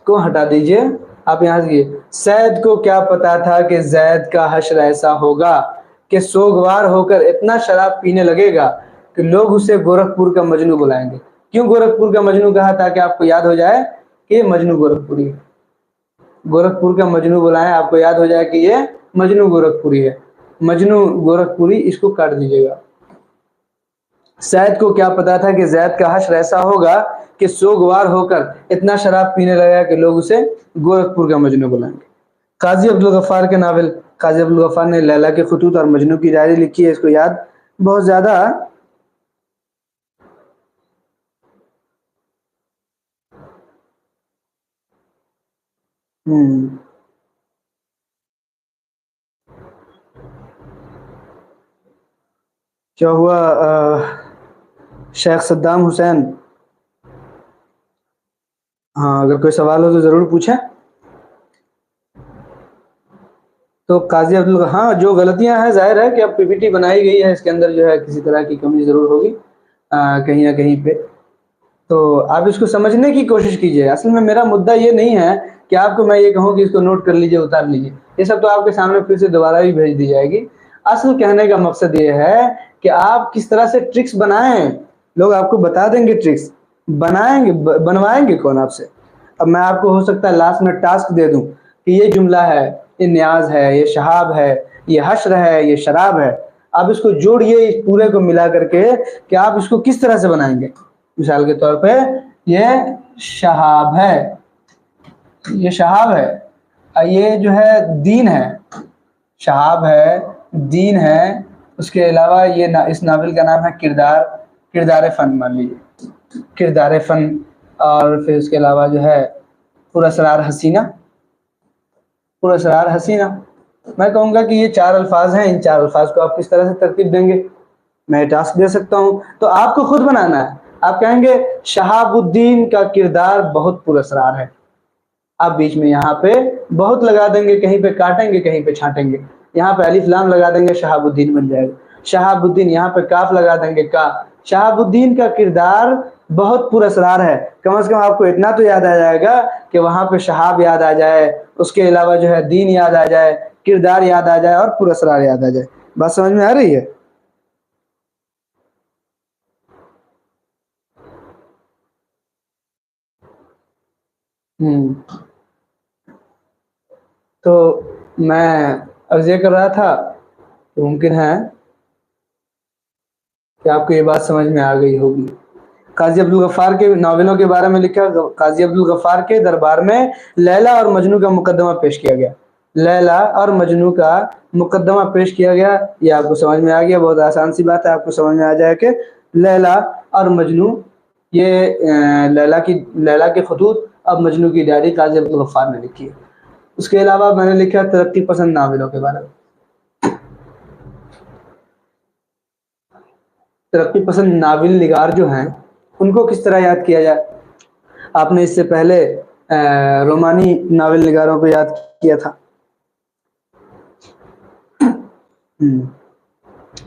کو ہٹا دیجئے، آپ یہاں سے سید کو کیا پتا تھا کہ زید کا حشر ایسا ہوگا کہ سوگوار ہو کر اتنا شراب پینے لگے گا کہ لوگ اسے گورکھپور کا مجنو بلائیں گے۔ کیوں گورکھپور کا مجنو کہا؟ تاکہ آپ کو یاد ہو جائے کہ یہ مجنو گورکھ پوری ہے، گورکھپور کا مجنو بلائیں، آپ کو یاد ہو جائے کہ یہ مجنو گورکھ پوری ہے۔ مجنو گورکھ پوری، اس کو کاٹ دیجئے گا۔ سید کو کیا پتا تھا کہ زید کا حشر ایسا ہوگا کہ سوگوار ہو کر اتنا شراب پینے لگا کہ لوگ اسے گورکھپور کا مجنو بلائیں گے۔ قاضی عبدالغفار کے ناول، قاضی عبدالغفار نے لیلا کے خطوط اور مجنو کی ڈائری لکھی ہے، اس کو یاد بہت زیادہ کیا ہوا شیخ صدام حسین؟ ہاں، اگر کوئی سوال ہو تو ضرور پوچھیں۔ تو قاضی ہاں، جو غلطیاں ہیں ظاہر ہے کہ اب پی پی ٹی بنائی گئی ہے، اس کے اندر جو ہے کسی طرح کی کمی ضرور ہوگی کہیں نہ کہیں پہ، تو آپ اس کو سمجھنے کی کوشش کیجئے۔ اصل میں میرا مدعا یہ نہیں ہے کہ آپ کو میں یہ کہوں کہ اس کو نوٹ کر لیجئے، اتار لیجئے، یہ سب تو آپ کے سامنے پھر سے دوبارہ بھی بھیج دی جائے گی۔ اصل کہنے کا مقصد یہ ہے کہ آپ کس طرح سے ٹرکس بنائیں، لوگ آپ کو بتا دیں گے ٹرکس، بنائیں گے، بنوائیں گے کون آپ سے؟ اب میں آپ کو ہو سکتا ہے لاسٹ میں ٹاسک دے دوں کہ یہ جملہ ہے، یہ نیاز ہے، یہ شہاب ہے، یہ حشر ہے، یہ شراب ہے، آپ اس کو جوڑیے، اس پورے کو ملا کر کے کہ آپ اس کو کس طرح سے بنائیں گے۔ مثال کے طور پہ یہ شہاب ہے، یہ شہاب ہے، یہ جو ہے دین ہے، شہاب ہے، دین ہے، اس کے علاوہ یہ اس ناول کا نام ہے کردار فن، مان لیجیے کردار فن، اور پھر اس کے علاوہ جو ہے پراسرار حسینہ، پراسرار حسینہ۔ میں کہوں گا کہ یہ 4 الفاظ ہیں، ان 4 الفاظ کو آپ کس طرح سے ترتیب دیں گے؟ میں ٹاسک دے سکتا ہوں، تو آپ کو خود بنانا ہے۔ آپ کہیں گے شہاب الدین کا کردار بہت پراسرار ہے، آپ بیچ میں یہاں پہ بہت لگا دیں گے، کہیں پہ کاٹیں گے، کہیں پہ چھانٹیں گے، یہاں پہ الف لام لگا دیں گے، شہاب الدین بن جائے گا۔ شہاب الدین، یہاں پہ کاف لگا دیں گے، کا شہاب الدین کا کردار بہت پراسرار ہے۔ کم از کم آپ کو اتنا تو یاد آ جائے گا کہ وہاں پہ شہاب یاد آ جائے، اس کے علاوہ جو ہے دین یاد آ جائے، کردار یاد آ جائے، اور پراسرار یاد آ جائے۔ بات سمجھ میں آ رہی ہے؟ تو میں عرض یہ کر رہا تھا کہ ممکن ہے کہ آپ کو یہ بات سمجھ میں آ گئی ہوگی۔ قاضی عبدالغفار کے ناولوں کے بارے میں لکھا، قاضی عبدالغفار کے دربار میں لیلا اور مجنو کا مقدمہ پیش کیا گیا، لیلا اور مجنو کا مقدمہ پیش کیا گیا۔ یہ آپ کو سمجھ میں آ گیا، بہت آسان سی بات ہے، آپ کو سمجھ میں آ جائے کہ لیلا اور مجنو، یہ لیلا کے خطوط اب مجنو کی ڈائری قاضی عبدالغفار نے لکھی ہے۔ اس کے علاوہ میں نے لکھا ترقی پسند ناولوں کے بارے میں۔ ترقی پسند ناول نگار جو ہیں ان کو کس طرح یاد کیا جائے؟ آپ نے اس سے پہلے رومانی ناول نگاروں کو یاد کیا تھا۔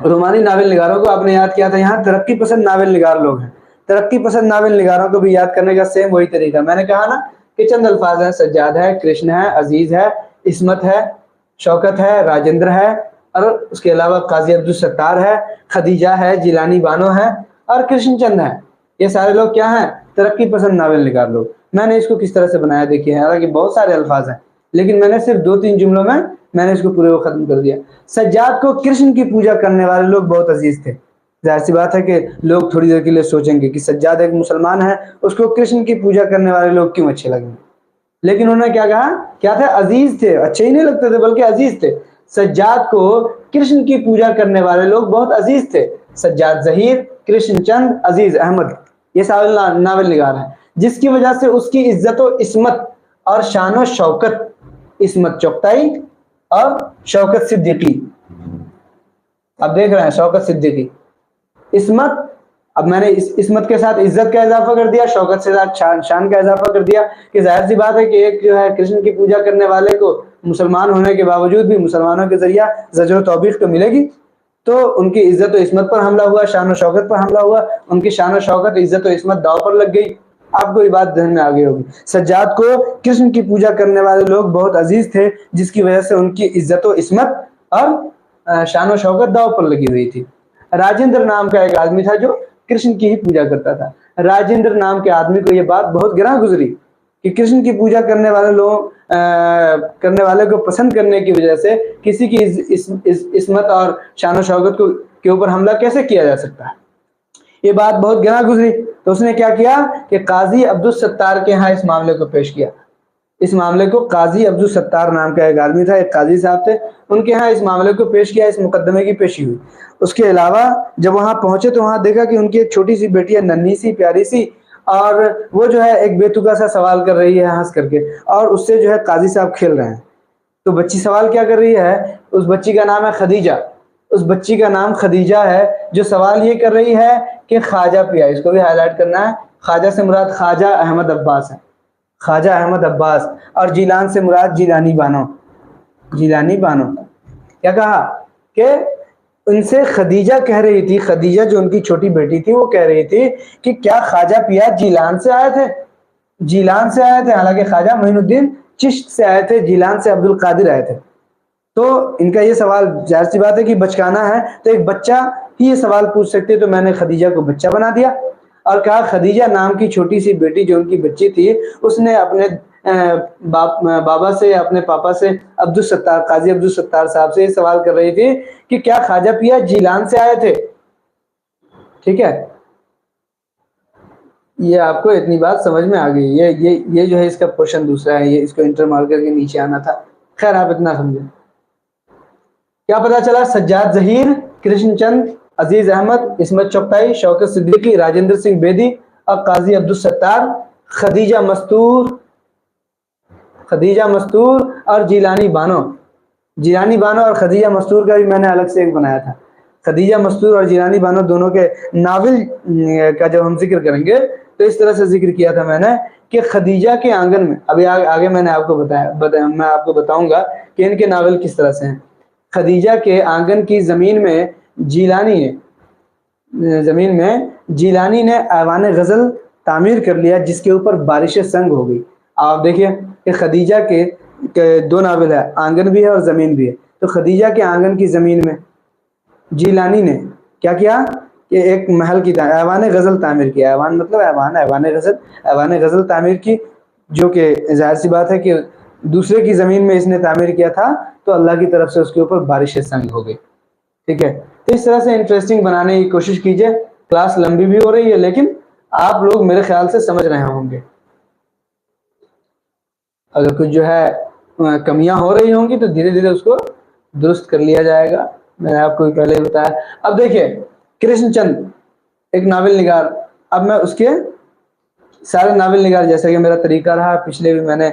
رومانی ناول نگاروں کو آپ نے یاد کیا تھا، یہاں ترقی پسند ناول نگار لوگ ہیں۔ ترقی پسند ناول نگاروں کو بھی یاد کرنے کا سیم وہی طریقہ، میں نے کہا نا کہ چند الفاظ ہیں، سجاد ہے، کرشن ہے، عزیز ہے، عصمت ہے، شوکت ہے، راجندر ہے، اور اس کے علاوہ قاضی عبدالستار ہے، خدیجہ ہے، جیلانی بانو ہے، اور کرشن چند ہے۔ یہ سارے لوگ کیا ہیں؟ ترقی پسند ناول نگار لوگ۔ میں نے اس کو کس طرح سے بنایا دیکھیے، حالانکہ بہت سارے الفاظ ہیں لیکن میں نے صرف 2-3 جملوں میں میں نے اس کو پورے کو ختم کر دیا۔ سجاد کو کرشن کی پوجا کرنے والے لوگ بہت عزیز تھے۔ ظاہر سی بات ہے کہ لوگ تھوڑی دیر کے لیے سوچیں گے کہ سجاد ایک مسلمان ہے، اس کو کرشن کی پوجا کرنے والے لوگ کیوں اچھے لگیں گے، لیکن انہوں نے کیا کہا؟ کیا تھے؟ عزیز تھے، اچھے ہی نہیں لگتے تھے بلکہ عزیز تھے۔ سجاد کو کرشن کی پوجا کرنے والے لوگ بہت عزیز تھے۔ سجاد ظہیر، کرشن چند، عزیز احمد، یہ سارے ناول نگار ہیں، جس کی وجہ سے اس کی عزت و عصمت اور شان و شوکت، عصمت چغتائی اور شوکت صدیقی، اب دیکھ رہے ہیں شوکت صدیقی، عصمت، اب میں نے عصمت کے ساتھ عزت کا اضافہ کر دیا، شوکت سے ساتھ شان کا اضافہ کر دیا، کہ ظاہر سی بات ہے کہ ایک جو ہے کرشن کی پوجا کرنے والے کو مسلمان ہونے کے باوجود بھی مسلمانوں کے ذریعہ زجر و توبیخ تو ملے گی، تو ان کی عزت و عصمت پر حملہ ہوا، شان و شوکت پر حملہ ہوا، ان کی شان و شوکت، عزت و عصمت داؤ پر لگ گئی۔ آپ کو یہ بات ذہن میں آگے ہوگی۔ سجاد کو کرشن کی پوجا کرنے والے لوگ بہت عزیز تھے، جس کی وجہ سے ان کی عزت و عصمت اور شان و شوکت داؤ پر لگی ہوئی تھی۔ راجندر نام کا ایک آدمی تھا جو کرشن کی ہی پوجا کرتا تھا۔ راجندر نام کے آدمی کو یہ بات بہت گراں گزری کہ کرشن کی پوجا کرنے والے کو پسند کرنے کی وجہ سے کسی کی عصمت اور شان و شوکت کے اوپر حملہ کیسے کیا جا سکتا ہے، یہ بات بہت گراں گزری۔ تو اس نے کیا کیا کہ قاضی عبدالستار کے ہاں اس معاملے کو پیش کیا۔ اس معاملے کو قاضی عبدالستار نام کا ایک آدمی تھا، ایک قاضی صاحب تھے، ان کے ہاں اس معاملے کو پیش کیا، اس مقدمے کی پیشی ہوئی۔ اس کے علاوہ جب وہاں پہنچے تو وہاں دیکھا کہ ان کی ایک چھوٹی سی بیٹی ہے، ننھی سی پیاری سی، اور وہ جو ہے ایک بے تکا سا سوال کر رہی ہے ہنس کر کے، اور اس سے جو ہے قاضی صاحب کھیل رہے ہیں۔ تو بچی سوال کیا کر رہی ہے؟ اس بچی کا نام ہے خدیجہ، اس بچی کا نام خدیجہ ہے، جو سوال یہ کر رہی ہے کہ خواجہ پیا، اس کو بھی ہائی لائٹ کرنا ہے، خواجہ سے مراد خواجہ احمد عباس ہے، خواجہ احمد عباس، اور جیلان سے مراد جیلانی بانو، جیلانی بانو۔ کیا کہا کہ ان سے خدیجہ کہہ رہی تھی، خدیجہ جو ان کی چھوٹی بیٹی تھی وہ کہہ رہی تھی کہ کیا خواجہ پیا جیلان سے آئے تھے؟ جیلان سے آئے تھے، حالانکہ خواجہ معین الدین چشت سے آئے تھے، جیلان سے عبد القادر آئے تھے۔ تو ان کا یہ سوال ظاہر سی بات ہے کہ بچکانا ہے، تو ایک بچہ ہی یہ سوال پوچھ سکتے، تو میں نے خدیجہ کو بچہ بنا دیا اور کہا خدیجہ نام کی چھوٹی سی بیٹی جو ان کی بچی تھی، اس نے اپنے بابا سے، اپنے پاپا سے، عبدالستار، قاضی عبدالستار صاحب سے یہ سوال کر رہی تھی کہ کیا خواجہ پیا جیلان سے آئے تھے؟ ٹھیک ہے، یہ آپ کو اتنی بات سمجھ میں آ گئی۔ یہ جو ہے اس کا پورشن دوسرا ہے، یہ اس کو انٹر مار کر کے نیچے آنا تھا، خیر آپ اتنا سمجھیں۔ کیا پتا چلا؟ سجاد ظہیر، کرشن چند، عزیز احمد، عصمت چغتائی، شوکت صدیقی، راجندر سنگھ بیدی اور قاضی عبدالستار، خدیجہ مستور اور جیلانی بانو۔ جیلانی بانو اور خدیجہ مستور کا بھی میں نے الگ سے ایک بنایا تھا۔ خدیجہ مستور اور جیلانی بانو دونوں کے ناول کا جب ہم ذکر کریں گے تو اس طرح سے ذکر کیا تھا میں نے کہ خدیجہ کے آنگن میں، ابھی آگے میں نے آپ کو میں آپ کو بتاؤں گا کہ ان کے ناول کس طرح سے ہیں۔ خدیجہ کے آنگن کی زمین میں جیلانی نے ایوان غزل تعمیر کر لیا، جس کے اوپر بارش سنگ ہو گئی۔ آپ دیکھیے کہ خدیجہ کے 2 ناول ہے، آنگن بھی ہے اور زمین بھی ہے۔ تو خدیجہ کے آنگن کی زمین میں جیلانی نے کیا کیا کہ ایک محل کی ایوان غزل تعمیر کیا۔ ایوان مطلب ایوان غزل تعمیر کی، جو کہ ظاہر سی بات ہے کہ دوسرے کی زمین میں اس نے تعمیر کیا تھا، تو اللہ کی طرف سے اس کے اوپر بارش سنگ ہو گئی۔ ٹھیک ہے، تو اس طرح سے انٹرسٹنگ بنانے کی کوشش کیجئے۔ کلاس لمبی بھی ہو رہی ہے لیکن آپ لوگ میرے خیال سے سمجھ رہے ہوں گے. اگر کچھ جو ہے کمیاں ہو رہی ہوں گی تو دھیرے دھیرے اس کو درست کر لیا جائے گا. میں نے آپ کو پہلے ہی بتایا. اب دیکھیے کرشن چند ایک ناول نگار. اب میں اس کے سارے ناول نگار جیسا کہ میرا طریقہ رہا پچھلے بھی میں نے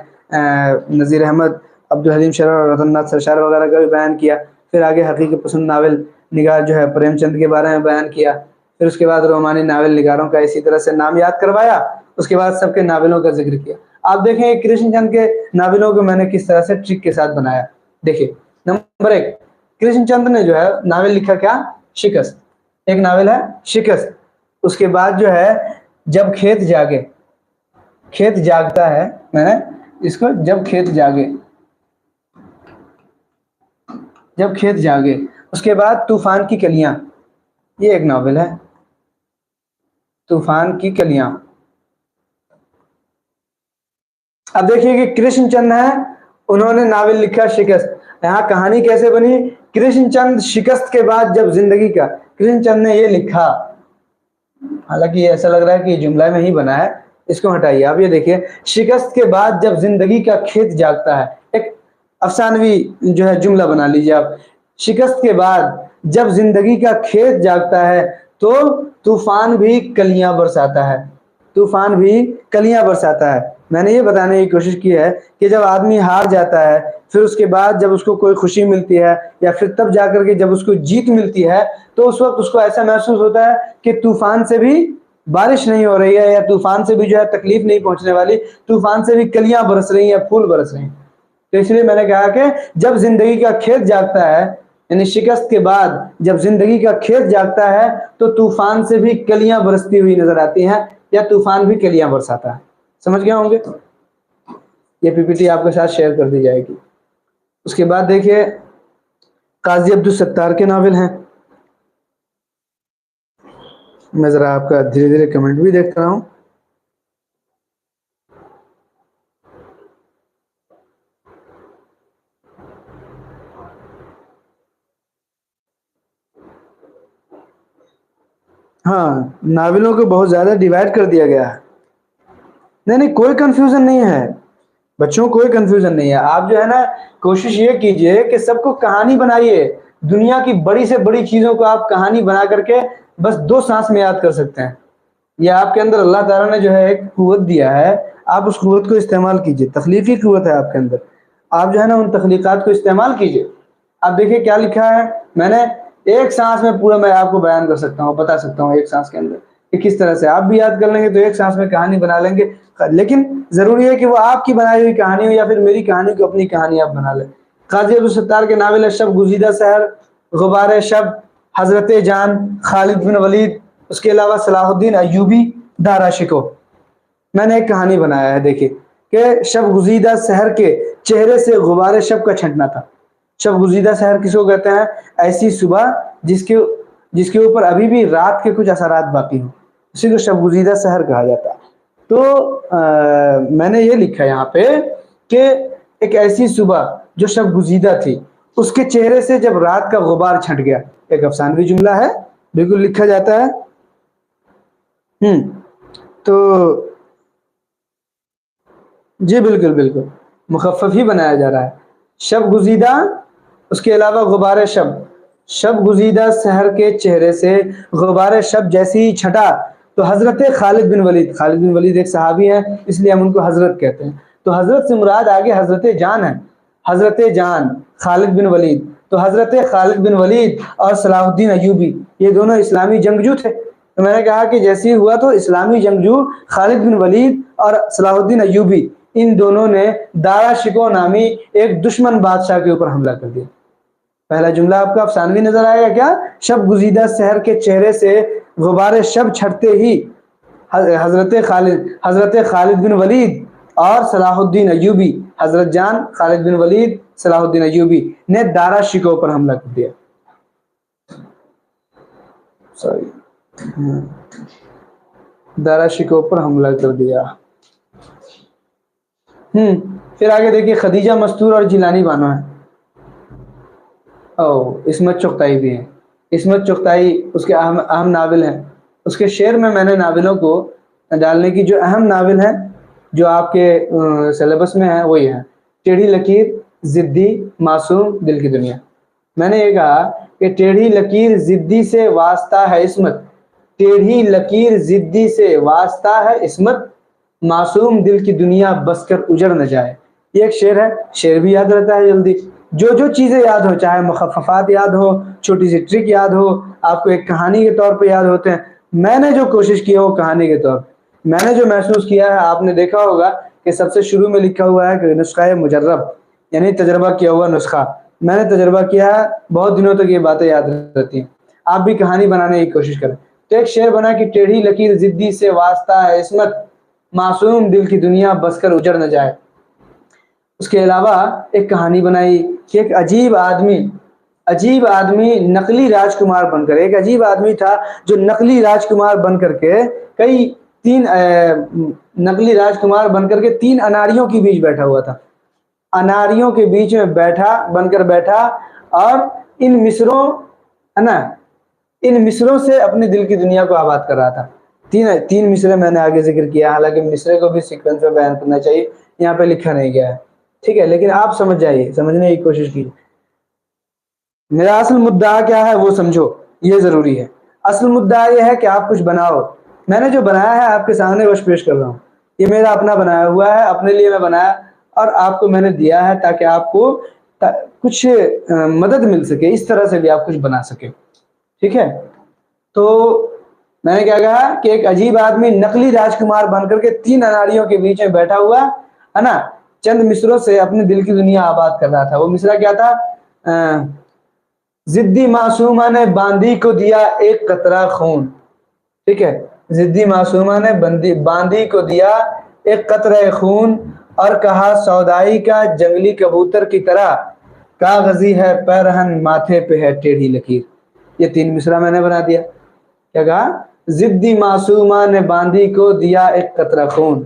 نذیر احمد، عبدالحلیم شرر اور رتن ناتھ سرشار وغیرہ کا بھی بیان کیا. پھر آگے حقیقی پسند ناول نگار جو ہے پریم چند کے بارے میں بیان کیا. پھر اس کے بعد رومانی ناول نگاروں کا اسی طرح سے نام یاد کروایا. اس کے بعد سب کے ناولوں کا ذکر کیا. آپ دیکھیں کرشن چند کے ناولوں کو میں نے کس طرح سے ٹرک کے ساتھ بنایا. دیکھیے نمبر 1، کرشن چند نے جو ہے ناول لکھا کیا؟ شکست. ایک ناول ہے شکست. اس کے بعد جو ہے جب کھیت جاگے، کھیت جاگتا ہے، میں نے اس کو جب کھیت جاگے، جب کھیت جاگے. اس کے بعد طوفان کی کلیاں، یہ ایک ناول ہے طوفان کی کلیاں. اب دیکھیے کہ کرشن چند ہے، انہوں نے ناول لکھا شکست. یہاں کہانی کیسے بنی؟ کرشن چند شکست کے بعد جب زندگی کا، کرشن چند نے یہ لکھا، حالانکہ یہ ایسا لگ رہا ہے کہ یہ جملہ میں ہی بنا ہے، اس کو ہٹائیے. آپ یہ دیکھیے شکست کے بعد جب زندگی کا کھیت جاگتا ہے، ایک افسانوی جو ہے جملہ بنا لیجیے آپ. شکست کے بعد جب زندگی کا کھیت جاگتا ہے تو طوفان بھی کلیاں برساتا ہے، طوفان بھی کلیاں برساتا ہے. میں نے یہ بتانے کی کوشش کی ہے کہ جب آدمی ہار جاتا ہے، پھر اس کے بعد جب اس کو کوئی خوشی ملتی ہے، یا پھر تب جا کر کے جب اس کو جیت ملتی ہے، تو اس وقت اس کو ایسا محسوس ہوتا ہے کہ طوفان سے بھی بارش نہیں ہو رہی ہے، یا طوفان سے بھی جو ہے تکلیف نہیں پہنچنے والی، طوفان سے بھی کلیاں برس رہی ہیں، پھول برس رہے ہیں. تو اس لیے میں نے کہا کہ جب زندگی کا کھیت جاگتا ہے، یعنی شکست کے بعد جب زندگی کا کھیت جاگتا ہے تو طوفان سے بھی کلیاں برستی ہوئی نظر آتی ہیں، یا طوفان بھی کلیاں برساتا ہے. سمجھ گئے ہوں گے؟ یہ پی پی ٹی آپ کے ساتھ شیئر کر دی جائے گی. اس کے بعد دیکھیے قاضی عبدالستار کے ناول ہیں. میں ذرا آپ کا دھیرے دھیرے کمنٹ بھی دیکھ رہا ہوں. ہاں، ناولوں کو بہت زیادہ ڈیوائڈ کر دیا گیا ہے. نہیں کوئی کنفیوژن نہیں ہے بچوں، کوئی کنفیوژن نہیں ہے. آپ جو ہے نا کوشش یہ کیجئے کہ سب کو کہانی بنائیے. دنیا کی بڑی سے بڑی چیزوں کو آپ کہانی بنا کر کے بس 2 سانس میں یاد کر سکتے ہیں. یہ آپ کے اندر اللہ تعالیٰ نے جو ہے ایک قوت دیا ہے، آپ اس قوت کو استعمال کیجئے. تخلیقی قوت ہے آپ کے اندر، آپ جو ہے نا ان تخلیقات کو استعمال کیجئے. آپ دیکھیے کیا لکھا ہے. میں نے ایک سانس میں پورا میں آپ کو بیان کر سکتا ہوں، بتا سکتا ہوں ایک سانس کے اندر کہ کس طرح سے آپ بھی یاد کر لیں گے تو ایک سانس میں کہانی بنا لیں گے. لیکن ضروری ہے کہ وہ آپ کی بنائی ہوئی کہانی ہو، یا پھر میری کہانی کو اپنی کہانی آپ بنا لیں. قاضی عبدالستار کے ناول ہے شب گزیدہ سحر، غبار شب، حضرت جان، خالد بن ولید. اس کے علاوہ صلاح الدین ایوبی، دارا شکو. میں نے ایک کہانی بنایا ہے، دیکھیے کہ شب گزیدہ سحر کے چہرے سے غبار شب کا چھنٹنا تھا. شب گزیدہ سحر کس کو کہتے ہیں؟ ایسی صبح جس کے اوپر ابھی بھی رات کے کچھ اثرات باقی ہوں، اسی کو شب گزیدہ سحر کہا جاتا ہے. تو میں نے یہ لکھا یہاں پہ کہ ایک ایسی صبح جو شب گزیدہ تھی، اس کے چہرے سے جب رات کا غبار چھنٹ گیا. ایک افسانوی جملہ ہے، بالکل لکھا جاتا ہے. تو جی بالکل بالکل مخفف ہی بنایا جا رہا ہے. شب گزیدہ، اس کے علاوہ غبار شب. شب گزیدہ سحر کے چہرے سے غبار شب جیسی ہی چھٹا تو حضرت خالد بن ولید، خالد بن ولید ایک صحابی ہے اس لیے ہم ان کو حضرت کہتے ہیں، تو حضرت سے مراد آگے حضرت جان ہے. حضرت جان خالد بن ولید، تو حضرت خالد بن ولید اور صلاح الدین ایوبی یہ دونوں اسلامی جنگجو تھے. تو میں نے کہا کہ جیسے ہی ہوا تو اسلامی جنگجو خالد بن ولید اور صلاح الدین ایوبی، ان دونوں نے دارا شکو نامی ایک دشمن بادشاہ کے اوپر حملہ کر دیا. پہلا جملہ آپ کا افسانوی نظر آئے گا کیا؟ شب گزیدہ سحر کے چہرے سے غبار شب چھٹتے ہی حضرت خالد بن ولید اور صلاح الدین ایوبی، حضرت جان خالد بن ولید صلاح الدین ایوبی نے دارا شکو پر حملہ کر دیا. دارا شکو پر حملہ کر دیا. پھر آگے دیکھیے خدیجہ مستور اور جیلانی بانو ہے. عصمت چغتائی بھی ہیں. عصمت چغتائی اس کے اہم ناول ہیں. اس کے شعر میں نے ناولوں کو ڈالنے کی جو اہم ناول ہیں جو آپ کے سلیبس میں ہیں وہ یہ ہیں: ٹیڑھی لکیر، ضدی، معصوم، دل کی دنیا۔ میں نے یہ کہا کہ ٹیڑھی لکیر ضدی سے واسطہ ہے عصمت، ٹیڑھی لکیر ضدی سے واسطہ ہے عصمت، معصوم دل کی دنیا بس کر اجڑ نہ جائے۔ یہ ایک شعر ہے، شعر بھی یاد رہتا ہے جلدی۔ جو چیزیں یاد ہو، چاہے مخففات یاد ہو، چھوٹی سی ٹرک یاد ہو، آپ کو ایک کہانی کے طور پہ یاد ہوتے ہیں۔ میں نے جو کوشش کی ہے وہ کہانی کے طور پہ، میں نے جو محسوس کیا ہے، آپ نے دیکھا ہوگا کہ سب سے شروع میں لکھا ہوا ہے کہ نسخہ مجرب، یعنی تجربہ کیا ہوا نسخہ۔ میں نے تجربہ کیا ہے، بہت دنوں تک یہ باتیں یاد رہتی ہیں۔ آپ بھی کہانی بنانے کی کوشش کریں۔ تو ایک شعر بنا کہ ٹیڑھی لکیر ضدی سے واسطہ ہے عصمت، معصوم دل کی دنیا بس کر اجڑ نہ جائے۔ اس کے علاوہ ایک کہانی بنائی کہ ایک عجیب آدمی نقلی راجکمار بن کر، ایک عجیب آدمی تھا جو نقلی راجکمار بن کر کے نقلی راجکمار بن کر کے 3 اناریوں کے بیچ بیٹھا ہوا تھا۔ اناریوں کے بیچ میں بن کر بیٹھا اور ان مصروں سے اپنے دل کی دنیا کو آباد کر رہا تھا۔ 3 مصرے میں نے آگے ذکر کیا، حالانکہ مصرے کو بھی سیکوینس میں بیان کرنا چاہیے، یہاں پہ لکھا نہیں گیا ہے، ٹھیک ہے، لیکن آپ سمجھ جائیے، سمجھنے کی کوشش کیجیے۔ میرا اصل مدعا کیا ہے وہ سمجھو، یہ ضروری ہے۔ اصل مدعا یہ ہے کہ آپ کچھ بناؤ۔ میں نے جو بنایا ہے آپ کے سامنے بس پیش کر رہا ہوں، یہ میرا اپنا بنایا ہوا ہے، اپنے لیے میں بنایا اور آپ کو میں نے دیا ہے تاکہ آپ کو کچھ مدد مل سکے، اس طرح سے بھی آپ کچھ بنا سکے، ٹھیک ہے۔ تو میں نے کیا کہا کہ ایک عجیب آدمی نقلی راجکمار بن کر کے 3 اناریوں کے بیچ میں بیٹھا ہوا ہے نا، چند مصروں سے اپنے دل کی دنیا آباد کر رہا تھا۔ وہ مصرع کیا تھا؟ ضدی معصومہ نے باندی کو دیا ایک قطرہ خون، ٹھیک ہے، ضدی معصومہ نے باندی کو دیا ایک قطرہ خون اور کہا سودائی کا جنگلی کبوتر کی طرح کاغذی ہے پیرہن ماتھے پہ ہے ٹیڑھی لکیر۔ یہ 3 مصرع میں نے بنا دیا۔ کیا کہا؟ ضدی معصومہ نے باندی کو دیا ایک قطرہ خون،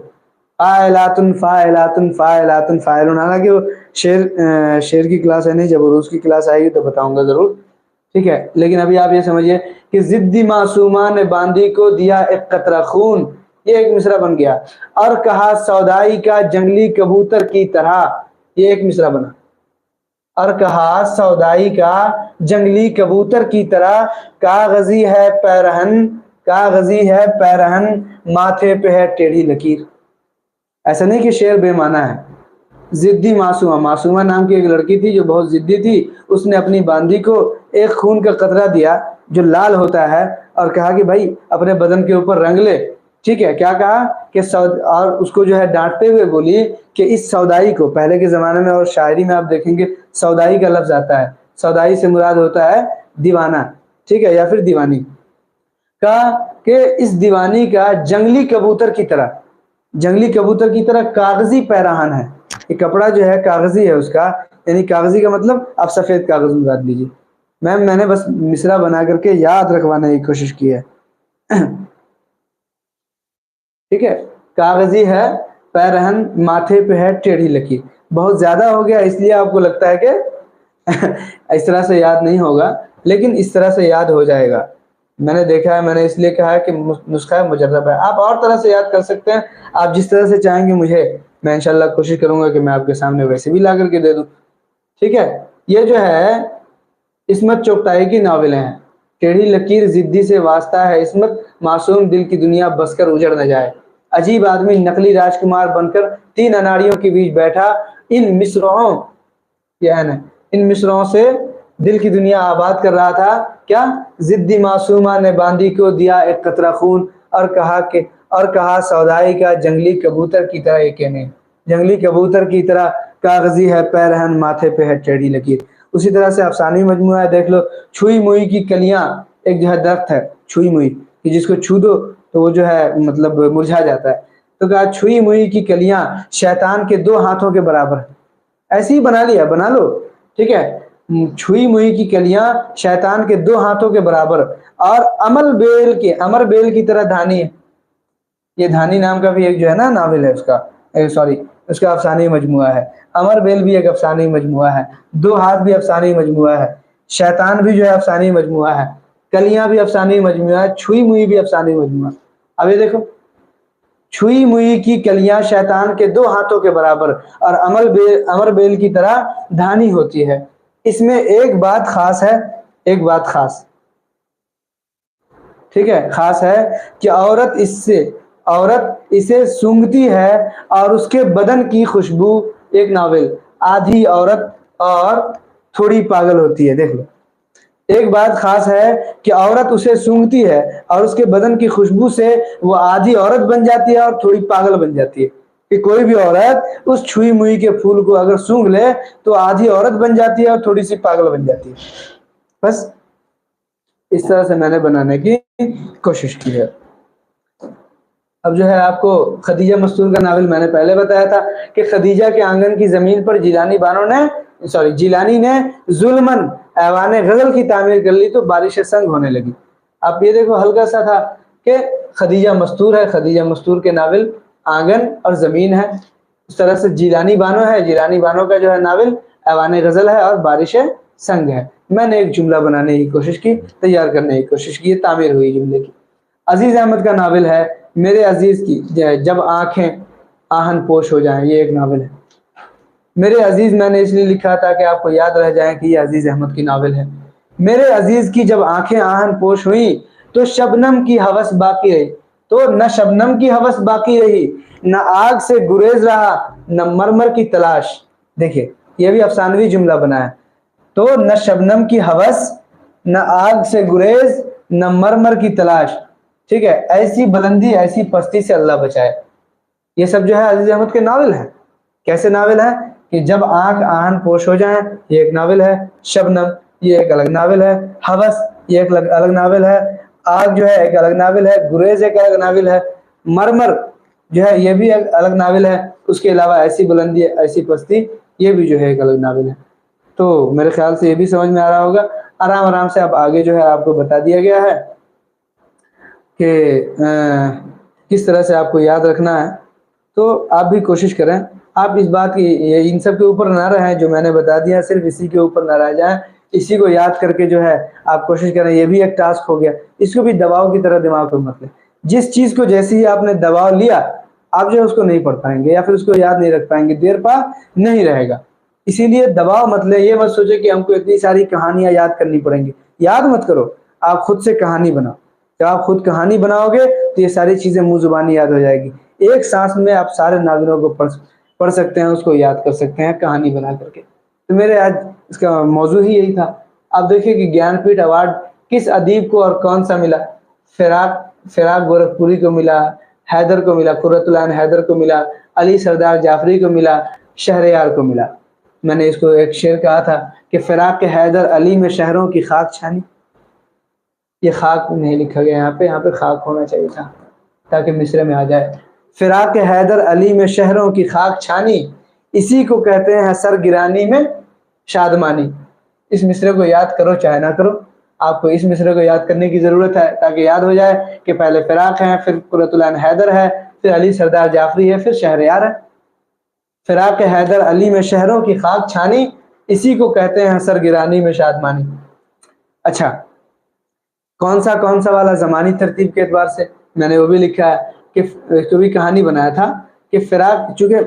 فاعلاتن فاعلاتن فاعلاتن فاعلون۔ حالانکہ وہ شعر کی کلاس ہے نہیں، جب عروض کی کلاس آئے گی تو بتاؤں گا ضرور، ٹھیک ہے، لیکن ابھی آپ یہ سمجھیے کہ ضدی معصومہ نے باندی کو دیا ایک قطرہ خون، یہ ایک مصرع بن گیا، اور کہا سودائی کا جنگلی کبوتر کی طرح، یہ ایک مصرع بنا، اور کہا سودائی کا جنگلی کبوتر کی طرح کاغذی ہے پیرہن ماتھے پہ ہے ٹیڑھی لکیر۔ ایسا نہیں کہ شعر بے معنی ہے۔ ضدی معصومہ نام کی ایک لڑکی تھی جو بہت ضدی تھی، اس نے اپنی باندی کو ایک خون کا قطرہ دیا جو لال ہوتا ہے اور کہا کہ بھائی اپنے بدن کے اوپر رنگ لے، ٹھیک ہے۔ کیا کہا کہ اور اس کو جو ہے ڈانٹتے ہوئے بولی کہ اس سودائی کو، پہلے کے زمانے میں اور شاعری میں آپ دیکھیں گے سودائی کا لفظ آتا ہے، سودائی سے مراد ہوتا ہے دیوانہ، ٹھیک ہے، یا پھر دیوانی، کہا کہ اس دیوانی کا جنگلی کبوتر کی طرح کاغذی پیراہن ہے۔ یہ کپڑا جو ہے کاغذی ہے اس کا، یعنی کاغذی کا مطلب آپ سفید کاغذ مراد لیجیے۔ میں نے بس مصرع بنا کر کے یاد رکھوانے کی کوشش کی ہے، ٹھیک ہے۔ کاغذی ہے پیرہن ماتھے پہ ہے ٹیڑھی لکیر، بہت زیادہ ہو گیا اس لیے آپ کو لگتا ہے کہ اس طرح سے یاد نہیں ہوگا، لیکن اس طرح سے یاد ہو جائے گا۔ میں نے دیکھا ہے، میں نے اس لیے کہا ہے کہ نسخہ مجرب ہے، آپ اور طرح سے یاد کر سکتے ہیں، آپ جس طرح سے چاہیں گے مجھے، میں انشاءاللہ کوشش کروں گا کہ میں آپ کے سامنے ویسے بھی لا کر کے دے دوں، ٹھیک ہے۔ یہ جو ہے عصمت چغتائی کی ناولیں ہیں، ٹیڑھی لکیر ضدی سے واسطہ ہے عصمت، معصوم دل کی دنیا بس کر اجڑ نہ جائے۔ عجیب آدمی نقلی راجکمار بن کر 3 اناریوں کے بیچ بیٹھا، ان مصرعوں سے دل کی دنیا آباد کر رہا تھا۔ کیا؟ ضدی معصومہ نے باندی کو دیا ایک قطرہ خون اور کہا سودائی کا جنگلی کبوتر کی طرح، یہ کہنے جنگلی کبوتر کی طرح کاغذی ہے پیرہن ماتھے پہ ہے ٹیڑھی لکیر۔ اسی طرح سے افسانوی مجموعہ ہے، دیکھ لو، چھوئی موئی کی کلیاں، ایک جو ہے درخت ہے چھوئی موئی، کہ جس کو چھو دو تو وہ جو ہے مطلب مرجھا جاتا ہے، تو کہا چھوئی موئی کی کلیاں شیطان کے 2 ہاتھوں کے برابر ہیں۔ ایسے ہی بنا لو، ٹھیک ہے، چھوئی موئی کی کلیاں شیطان کے 2 ہاتھوں کے برابر، اور امر بیل کی طرح دھانی ہے۔ یہ دھانی نام کا بھی ایک جو ہے نا ناول ہے، اس کا افسانوی مجموعہ ہے۔ امر بیل بھی ایک افسانوی مجموعہ ہے، 2 ہاتھ بھی افسانوی مجموعہ ہے، شیطان بھی جو ہے افسانوی مجموعہ ہے، کلیاں بھی افسانوی مجموعہ ہے، چھوئی موئی بھی افسانوی مجموعہ۔ اب یہ دیکھو چھوئی موئی کی کلیاں شیطان کے 2 ہاتھوں کے برابر اور امر بیل کی طرح دھانی ہوتی ہے۔ اس میں ایک بات خاص ہے، ایک بات خاص، ٹھیک ہے، خاص ہے کہ عورت اسے سونگھتی ہے اور اس کے بدن کی خوشبو، ایک ناول، آدھی عورت اور تھوڑی پاگل ہوتی ہے۔ دیکھ لو، ایک بات خاص ہے کہ عورت اسے سونگھتی ہے اور اس کے بدن کی خوشبو سے وہ آدھی عورت بن جاتی ہے اور تھوڑی پاگل بن جاتی ہے۔ کہ کوئی بھی عورت اس چھوئی موئی کے پھول کو اگر سونگھ لے تو آدھی عورت بن جاتی ہے اور تھوڑی سی پاگل بن جاتی ہے۔ بس اس طرح سے میں نے بنانے کی کوشش کی ہے۔ اب جو ہے آپ کو خدیجہ مستور کا ناول میں نے پہلے بتایا تھا کہ خدیجہ کے آنگن کی زمین پر جیلانی نے ظلمن ایوان غزل کی تعمیر کر لی تو بارش سنگ ہونے لگی۔ آپ یہ دیکھو ہلکا سا تھا کہ خدیجہ مستور ہے، خدیجہ مستور کے ناول آنگن اور زمین ہے۔ اس طرح سے جیلانی بانو ہے، جیلانی بانو کا جو ہے ناول ایوان غزل ہے اور بارش سنگ ہے۔ میں نے ایک جملہ بنانے کی کوشش کی، تیار کرنے کی کوشش کی، تعمیر ہوئی جملے کی۔ عزیز احمد کا ناول ہے میرے عزیز کی جب آنکھیں آہن پوش ہو جائیں، یہ ایک ناول ہے۔ میرے عزیز میں نے اس لیے لکھا تھا کہ آپ کو یاد رہ جائے کہ یہ عزیز احمد کی ناول ہے۔ میرے عزیز کی جب آنکھیں آہن پوش ہوئی تو شبنم کی ہوس باقی رہی، تو نہ شبنم کی ہوس باقی رہی، نہ آگ سے گریز رہا، نہ مرمر کی تلاش۔ دیکھیں یہ بھی افسانوی جملہ بنا ہے، تو نہ شبنم کی ہوس، نہ آگ سے گریز، نہ مرمر کی تلاش، ٹھیک ہے، ایسی بلندی ایسی پستی سے اللہ بچائے۔ یہ سب جو ہے عزیز احمد کے ناول ہیں۔ کیسے ناول ہے کہ جب آنکھ آہن پوش ہو جائیں، یہ ایک ناول ہے۔ شبنم یہ ایک الگ ناول ہے، ہوس یہ ایک الگ ناول ہے، آگ جو ہے ایک الگ ناول ہے، گریز ایک الگ ناول ہے، مرمر جو ہے یہ بھی ایک الگ ناول ہے، اس کے علاوہ ایسی بلندی ایسی پستی یہ بھی جو ہے ایک الگ ناول ہے۔ تو میرے خیال سے یہ بھی سمجھ میں آ رہا ہوگا۔ آرام آرام سے اب آگے جو ہے آپ کو بتا دیا گیا ہے کہ کس طرح سے آپ کو یاد رکھنا ہے، تو آپ بھی کوشش کریں۔ آپ اس بات کی ان سب کے اوپر نہ رہیں جو میں نے بتا دیا، صرف اسی کے اوپر نہ رہ جائیں، اسی کو یاد کر کے جو ہے آپ کوشش کریں۔ یہ بھی ایک ٹاسک ہو گیا، اس کو بھی دباؤ کی طرح دماغ پر مت لیں۔ جس چیز کو جیسے ہی آپ نے دباؤ لیا، آپ جو ہے اس کو نہیں پڑھ پائیں گے یا پھر اس کو یاد نہیں رکھ پائیں گے، دیر پا نہیں رہے گا۔ اسی لیے دباؤ مت لیں، یہ مت سوچے کہ ہم کو اتنی ساری کہانیاں یاد کرنی پڑیں گی، یاد مت کرو، آپ خود سے کہانی بناؤ۔ جب آپ خود کہانی بناؤ گے تو یہ ساری چیزیں منہ زبانی یاد ہو جائے گی۔ ایک سانس میں آپ سارے ناولوں کو پڑھ سکتے ہیں، اس کو یاد کر سکتے ہیں کہانی بنا کر کے۔ تو میرے آج اس کا موضوع ہی یہی تھا۔ آپ دیکھیں کہ گیان پیٹھ ایوارڈ کس ادیب کو اور کون سا ملا؟ فراق گورکھپوری کو ملا، حیدر کو ملا، قرۃ العین حیدر کو ملا، علی سردار جعفری کو ملا، شہریار کو ملا۔ میں نے اس کو ایک شعر کہا تھا کہ فراق کے حیدر علی میں شہروں کی خاک چھانی۔ یہ خاک نہیں لکھا گیا یہاں پہ خاک ہونا چاہیے تھا تاکہ مصرے میں آ جائے۔ فراق حیدر علی میں شہروں کی خاک چھانی، اسی کو کہتے ہیں سر گرانی میں شادمانی۔ اس مصرے کو یاد کرو چاہے نہ کرو، آپ کو اس مصرے کو یاد کرنے کی ضرورت ہے تاکہ یاد ہو جائے کہ پہلے فراق ہے، پھر قرۃ العین حیدر ہے، پھر علی سردار جعفری ہے، پھر شہریار ہے۔ فراق حیدر علی میں شہروں کی خاک چھانی، اسی کو کہتے ہیں سر گرانی میں شادمانی۔ اچھا، کون سا والا زمانی ترتیب کے اعتبار سے میں نے وہ بھی لکھا ہے کہ کبھی کہانی بنایا تھا کہ فراق، چونکہ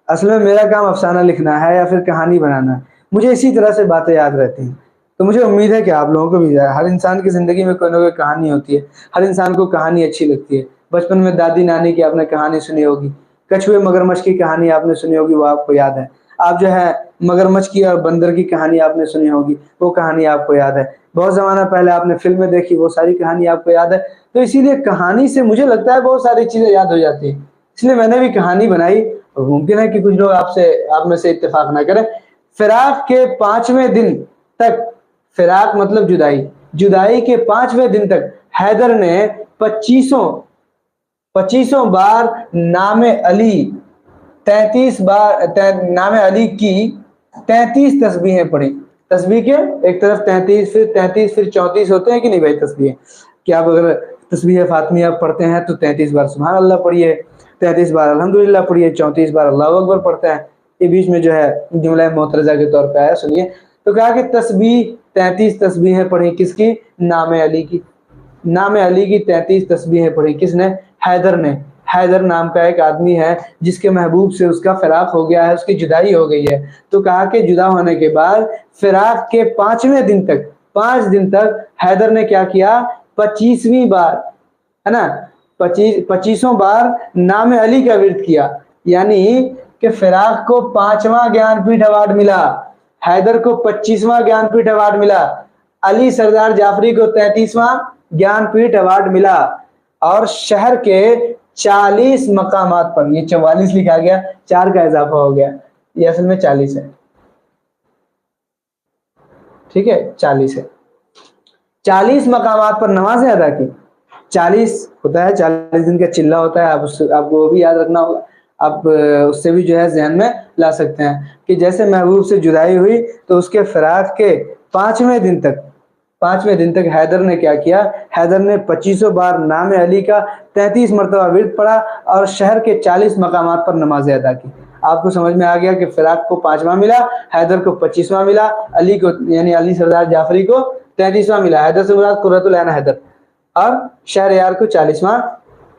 اصل میں میرا کام افسانہ لکھنا ہے یا پھر کہانی بنانا ہے، مجھے اسی طرح سے باتیں یاد رہتی ہیں، تو مجھے امید ہے کہ آپ لوگوں کو بھی جائے۔ ہر انسان کی زندگی میں کوئی نہ کوئی کہانی ہوتی ہے، ہر انسان کو کہانی اچھی لگتی ہے۔ بچپن میں دادی نانی کی آپ نے کہانی سنی ہوگی، کچھوے مگرمچھ کی کہانی آپ نے سنی ہوگی، وہ آپ کو یاد ہے۔ آپ جو ہے مگرمچھ کی اور بندر کی کہانی آپ نے سنی ہوگی، وہ کہانی آپ کو یاد ہے۔ بہت زمانہ پہلے آپ نے فلمیں دیکھی، وہ ساری کہانی آپ کو یاد ہے۔ تو اسی لیے کہانی سے مجھے لگتا ہے بہت ساری چیزیں یاد ہو جاتی ہیں، اس لیے میں نے بھی کہانی بنائی۔ اور ممکن ہے کہ کچھ لوگ آپ میں سے اتفاق نہ کریں۔ فراق کے 5ویں دن تک، فراق مطلب جدائی کے 5ویں دن تک حیدر نے 2500 بار نام علی 33 بار نام علی کی 33 تسبیحیں پڑھی۔ تسبیح کے ایک طرف 33 پھر 34 ہوتے ہیں کہ نہیں بھائی تسبیح؟ کہ آپ اگر تسبیح فاطمیہ پڑھتے ہیں تو 33 بار سبحان اللہ پڑھیے، 33 بار الحمدللہ پڑھیے، 34 بار اللہ اکبر پڑھتے ہیں۔ یہ بیچ میں جو ہے جملہ معترضہ کے طور پہ آیا، سنیے۔ تو کہا کہ تسبیح 33 تسبیحیں پڑھی، کس کی؟ نام علی کی۔ نام علی کی 33 تسبیحیں پڑھی، کس نے؟ حیدر نے۔ حیدر نام کا ایک آدمی ہے جس کے محبوب سے اس کا فراق ہو گیا ہے، اس کی جدائی ہو گئی ہے. تو کہا کہ جدا ہونے کے بعد فراق کے 5 دن تک حیدر نے کیا کیا، 25ویں بار ہے نا، 25 بار نام علی کا ورد کیا. یعنی کہ فراق کو 5واں گیان پیٹھ ایوارڈ ملا، حیدر کو 25واں گیان پیٹھ ایوارڈ ملا، علی سردار جعفری کو 33واں گیان پیٹھ ایوارڈ ملا. اور شہر کے 40 مقامات پر، یہ 44 لکھا گیا، 4 کا اضافہ ہو گیا، یہ اصل میں 40 ہے. ٹھیک ہے، 40 ہے. 40 مقامات پر نمازیں ادا کی. 40 ہوتا ہے، 40 دن کا چلہ ہوتا ہے، آپ کو وہ بھی یاد رکھنا ہوگا. آپ اس سے بھی جو ہے ذہن میں لا سکتے ہیں کہ جیسے محبوب سے جدائی ہوئی تو اس کے فراق کے 5ویں دن تک حیدر نے کیا کیا، حیدر نے 25 بار نام علی کا 33 مرتبہ ورد پڑھا اور شہر کے 40 مقامات پر نمازیں ادا کی. آپ کو سمجھ میں آ گیا کہ فراق کو 5واں ملا، حیدر کو 25واں ملا، علی کو یعنی علی سردار جعفری کو 33واں ملا. حیدر سے مراد قرۃ العین حیدر، اور شہر یار کو 40واں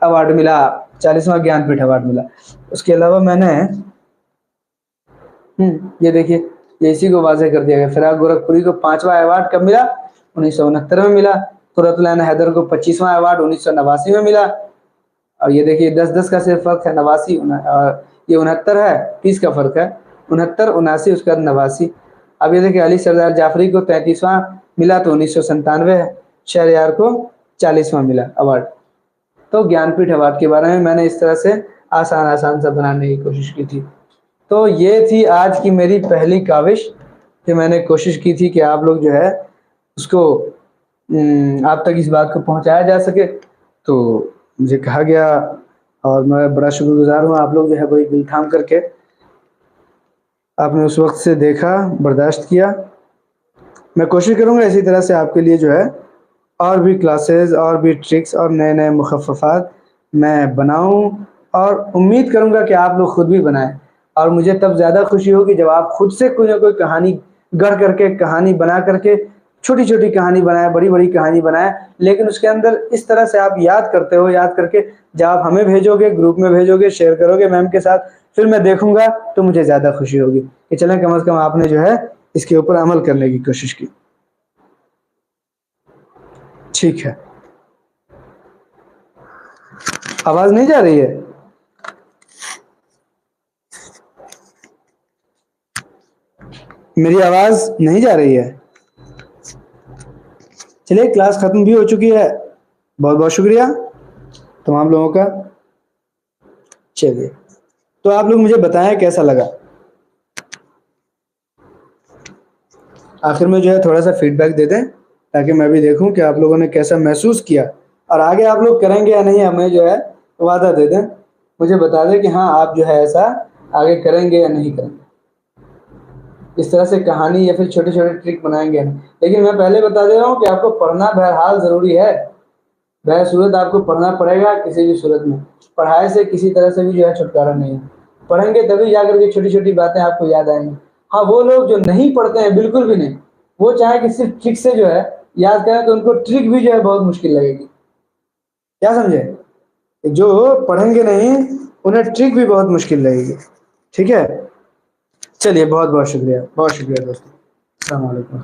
ایوارڈ ملا، 40واں گیان پیٹھ ایوارڈ ملا. اس کے علاوہ میں نے یہ دیکھیے، یہ اسی کو واضح کر دیا گیا. فراق گورکھپوری کو 5واں ایوارڈ کب ملا؟ 1969 میں ملا. قرۃ العین حیدر کو 25واں ایوارڈ 1989 میں ملا. اور یہ دیکھیے 10 کا صرف فرق ہے، 89 اور یہ 69 ہے، 30 کا فرق ہے، 69 79 اس کا 89. اب یہ دیکھیے علی سردار جعفری کو 33واں ملا تو 1997 ہے، شہریار کو 40واں ملا ایوارڈ. تو گیان پیٹھ ایوارڈ کے بارے میں نے اس طرح سے آسان سا بنانے کی کوشش کی تھی. تو یہ تھی آج کی میری پہلی کاوش کہ میں نے کوشش کی تھی کہ آپ لوگ جو ہے اس کو آپ تک اس بات کو پہنچایا جا سکے. تو مجھے کہا گیا اور میں بڑا شکر گزار ہوں، آپ لوگ جو ہے بڑی دل تھام کر کے آپ نے اس وقت سے دیکھا، برداشت کیا. میں کوشش کروں گا اسی طرح سے آپ کے لیے جو ہے اور بھی کلاسز اور بھی ٹرکس اور نئے نئے مخففات میں بناؤں، اور امید کروں گا کہ آپ لوگ خود بھی بنائیں. اور مجھے تب زیادہ خوشی ہوگی جب آپ خود سے کوئی نہ کوئی کہانی گڑھ کر کے، کہانی بنا کر کے، چھوٹی چھوٹی کہانی بنائیں، بڑی بڑی کہانی بنائیں، لیکن اس کے اندر اس طرح سے آپ یاد کرتے ہو، یاد کر کے جب آپ ہمیں بھیجو گے، گروپ میں بھیجو گے، شیئر کرو گے میم کے ساتھ، پھر میں دیکھوں گا تو مجھے زیادہ خوشی ہوگی کہ چلیں کم از کم آپ نے جو ہے اس کے اوپر عمل کرنے کی کوشش کی. ٹھیک ہے، آواز نہیں جا رہی ہے؟ میری آواز نہیں جا رہی ہے؟ چلیے کلاس ختم بھی ہو چکی ہے، بہت بہت شکریہ تمام لوگوں کا. چلیے تو آپ لوگ مجھے بتائیں کیسا لگا. آخر میں جو ہے تھوڑا سا فیڈ بیک دے دیں تاکہ میں بھی دیکھوں کہ آپ لوگوں نے کیسا محسوس کیا، اور آگے آپ لوگ کریں گے یا نہیں. ہمیں جو ہے وعدہ دے دیں، مجھے بتا دیں کہ ہاں آپ جو ہے ایسا آگے کریں گے یا نہیں کریں گے. اس طرح سے کہانی یا پھر چھوٹے چھوٹے ٹرک بنائیں گے. لیکن میں پہلے بتا دے رہا ہوں کہ آپ کو پڑھنا بہرحال ضروری ہے، بہر صورت آپ کو پڑھنا پڑے گا. کسی بھی صورت میں پڑھائی سے کسی طرح سے بھی جو ہے چھٹکارا نہیں ہے. پڑھیں گے تبھی جا کر کے چھوٹی چھوٹی باتیں آپ کو یاد آئیں گی. ہاں وہ لوگ جو نہیں پڑھتے ہیں بالکل بھی نہیں، وہ چاہے کہ صرف ٹرک سے جو ہے یاد کریں تو ان کو ٹرک بھی جو ہے بہت مشکل لگے گی. کیا سمجھے؟ جو پڑھیں گے نہیں انہیں ٹرک بھی بہت مشکل لگے گی. ٹھیک ہے، چلیے بہت بہت شکریہ، بہت شکریہ دوستوں. السلام علیکم.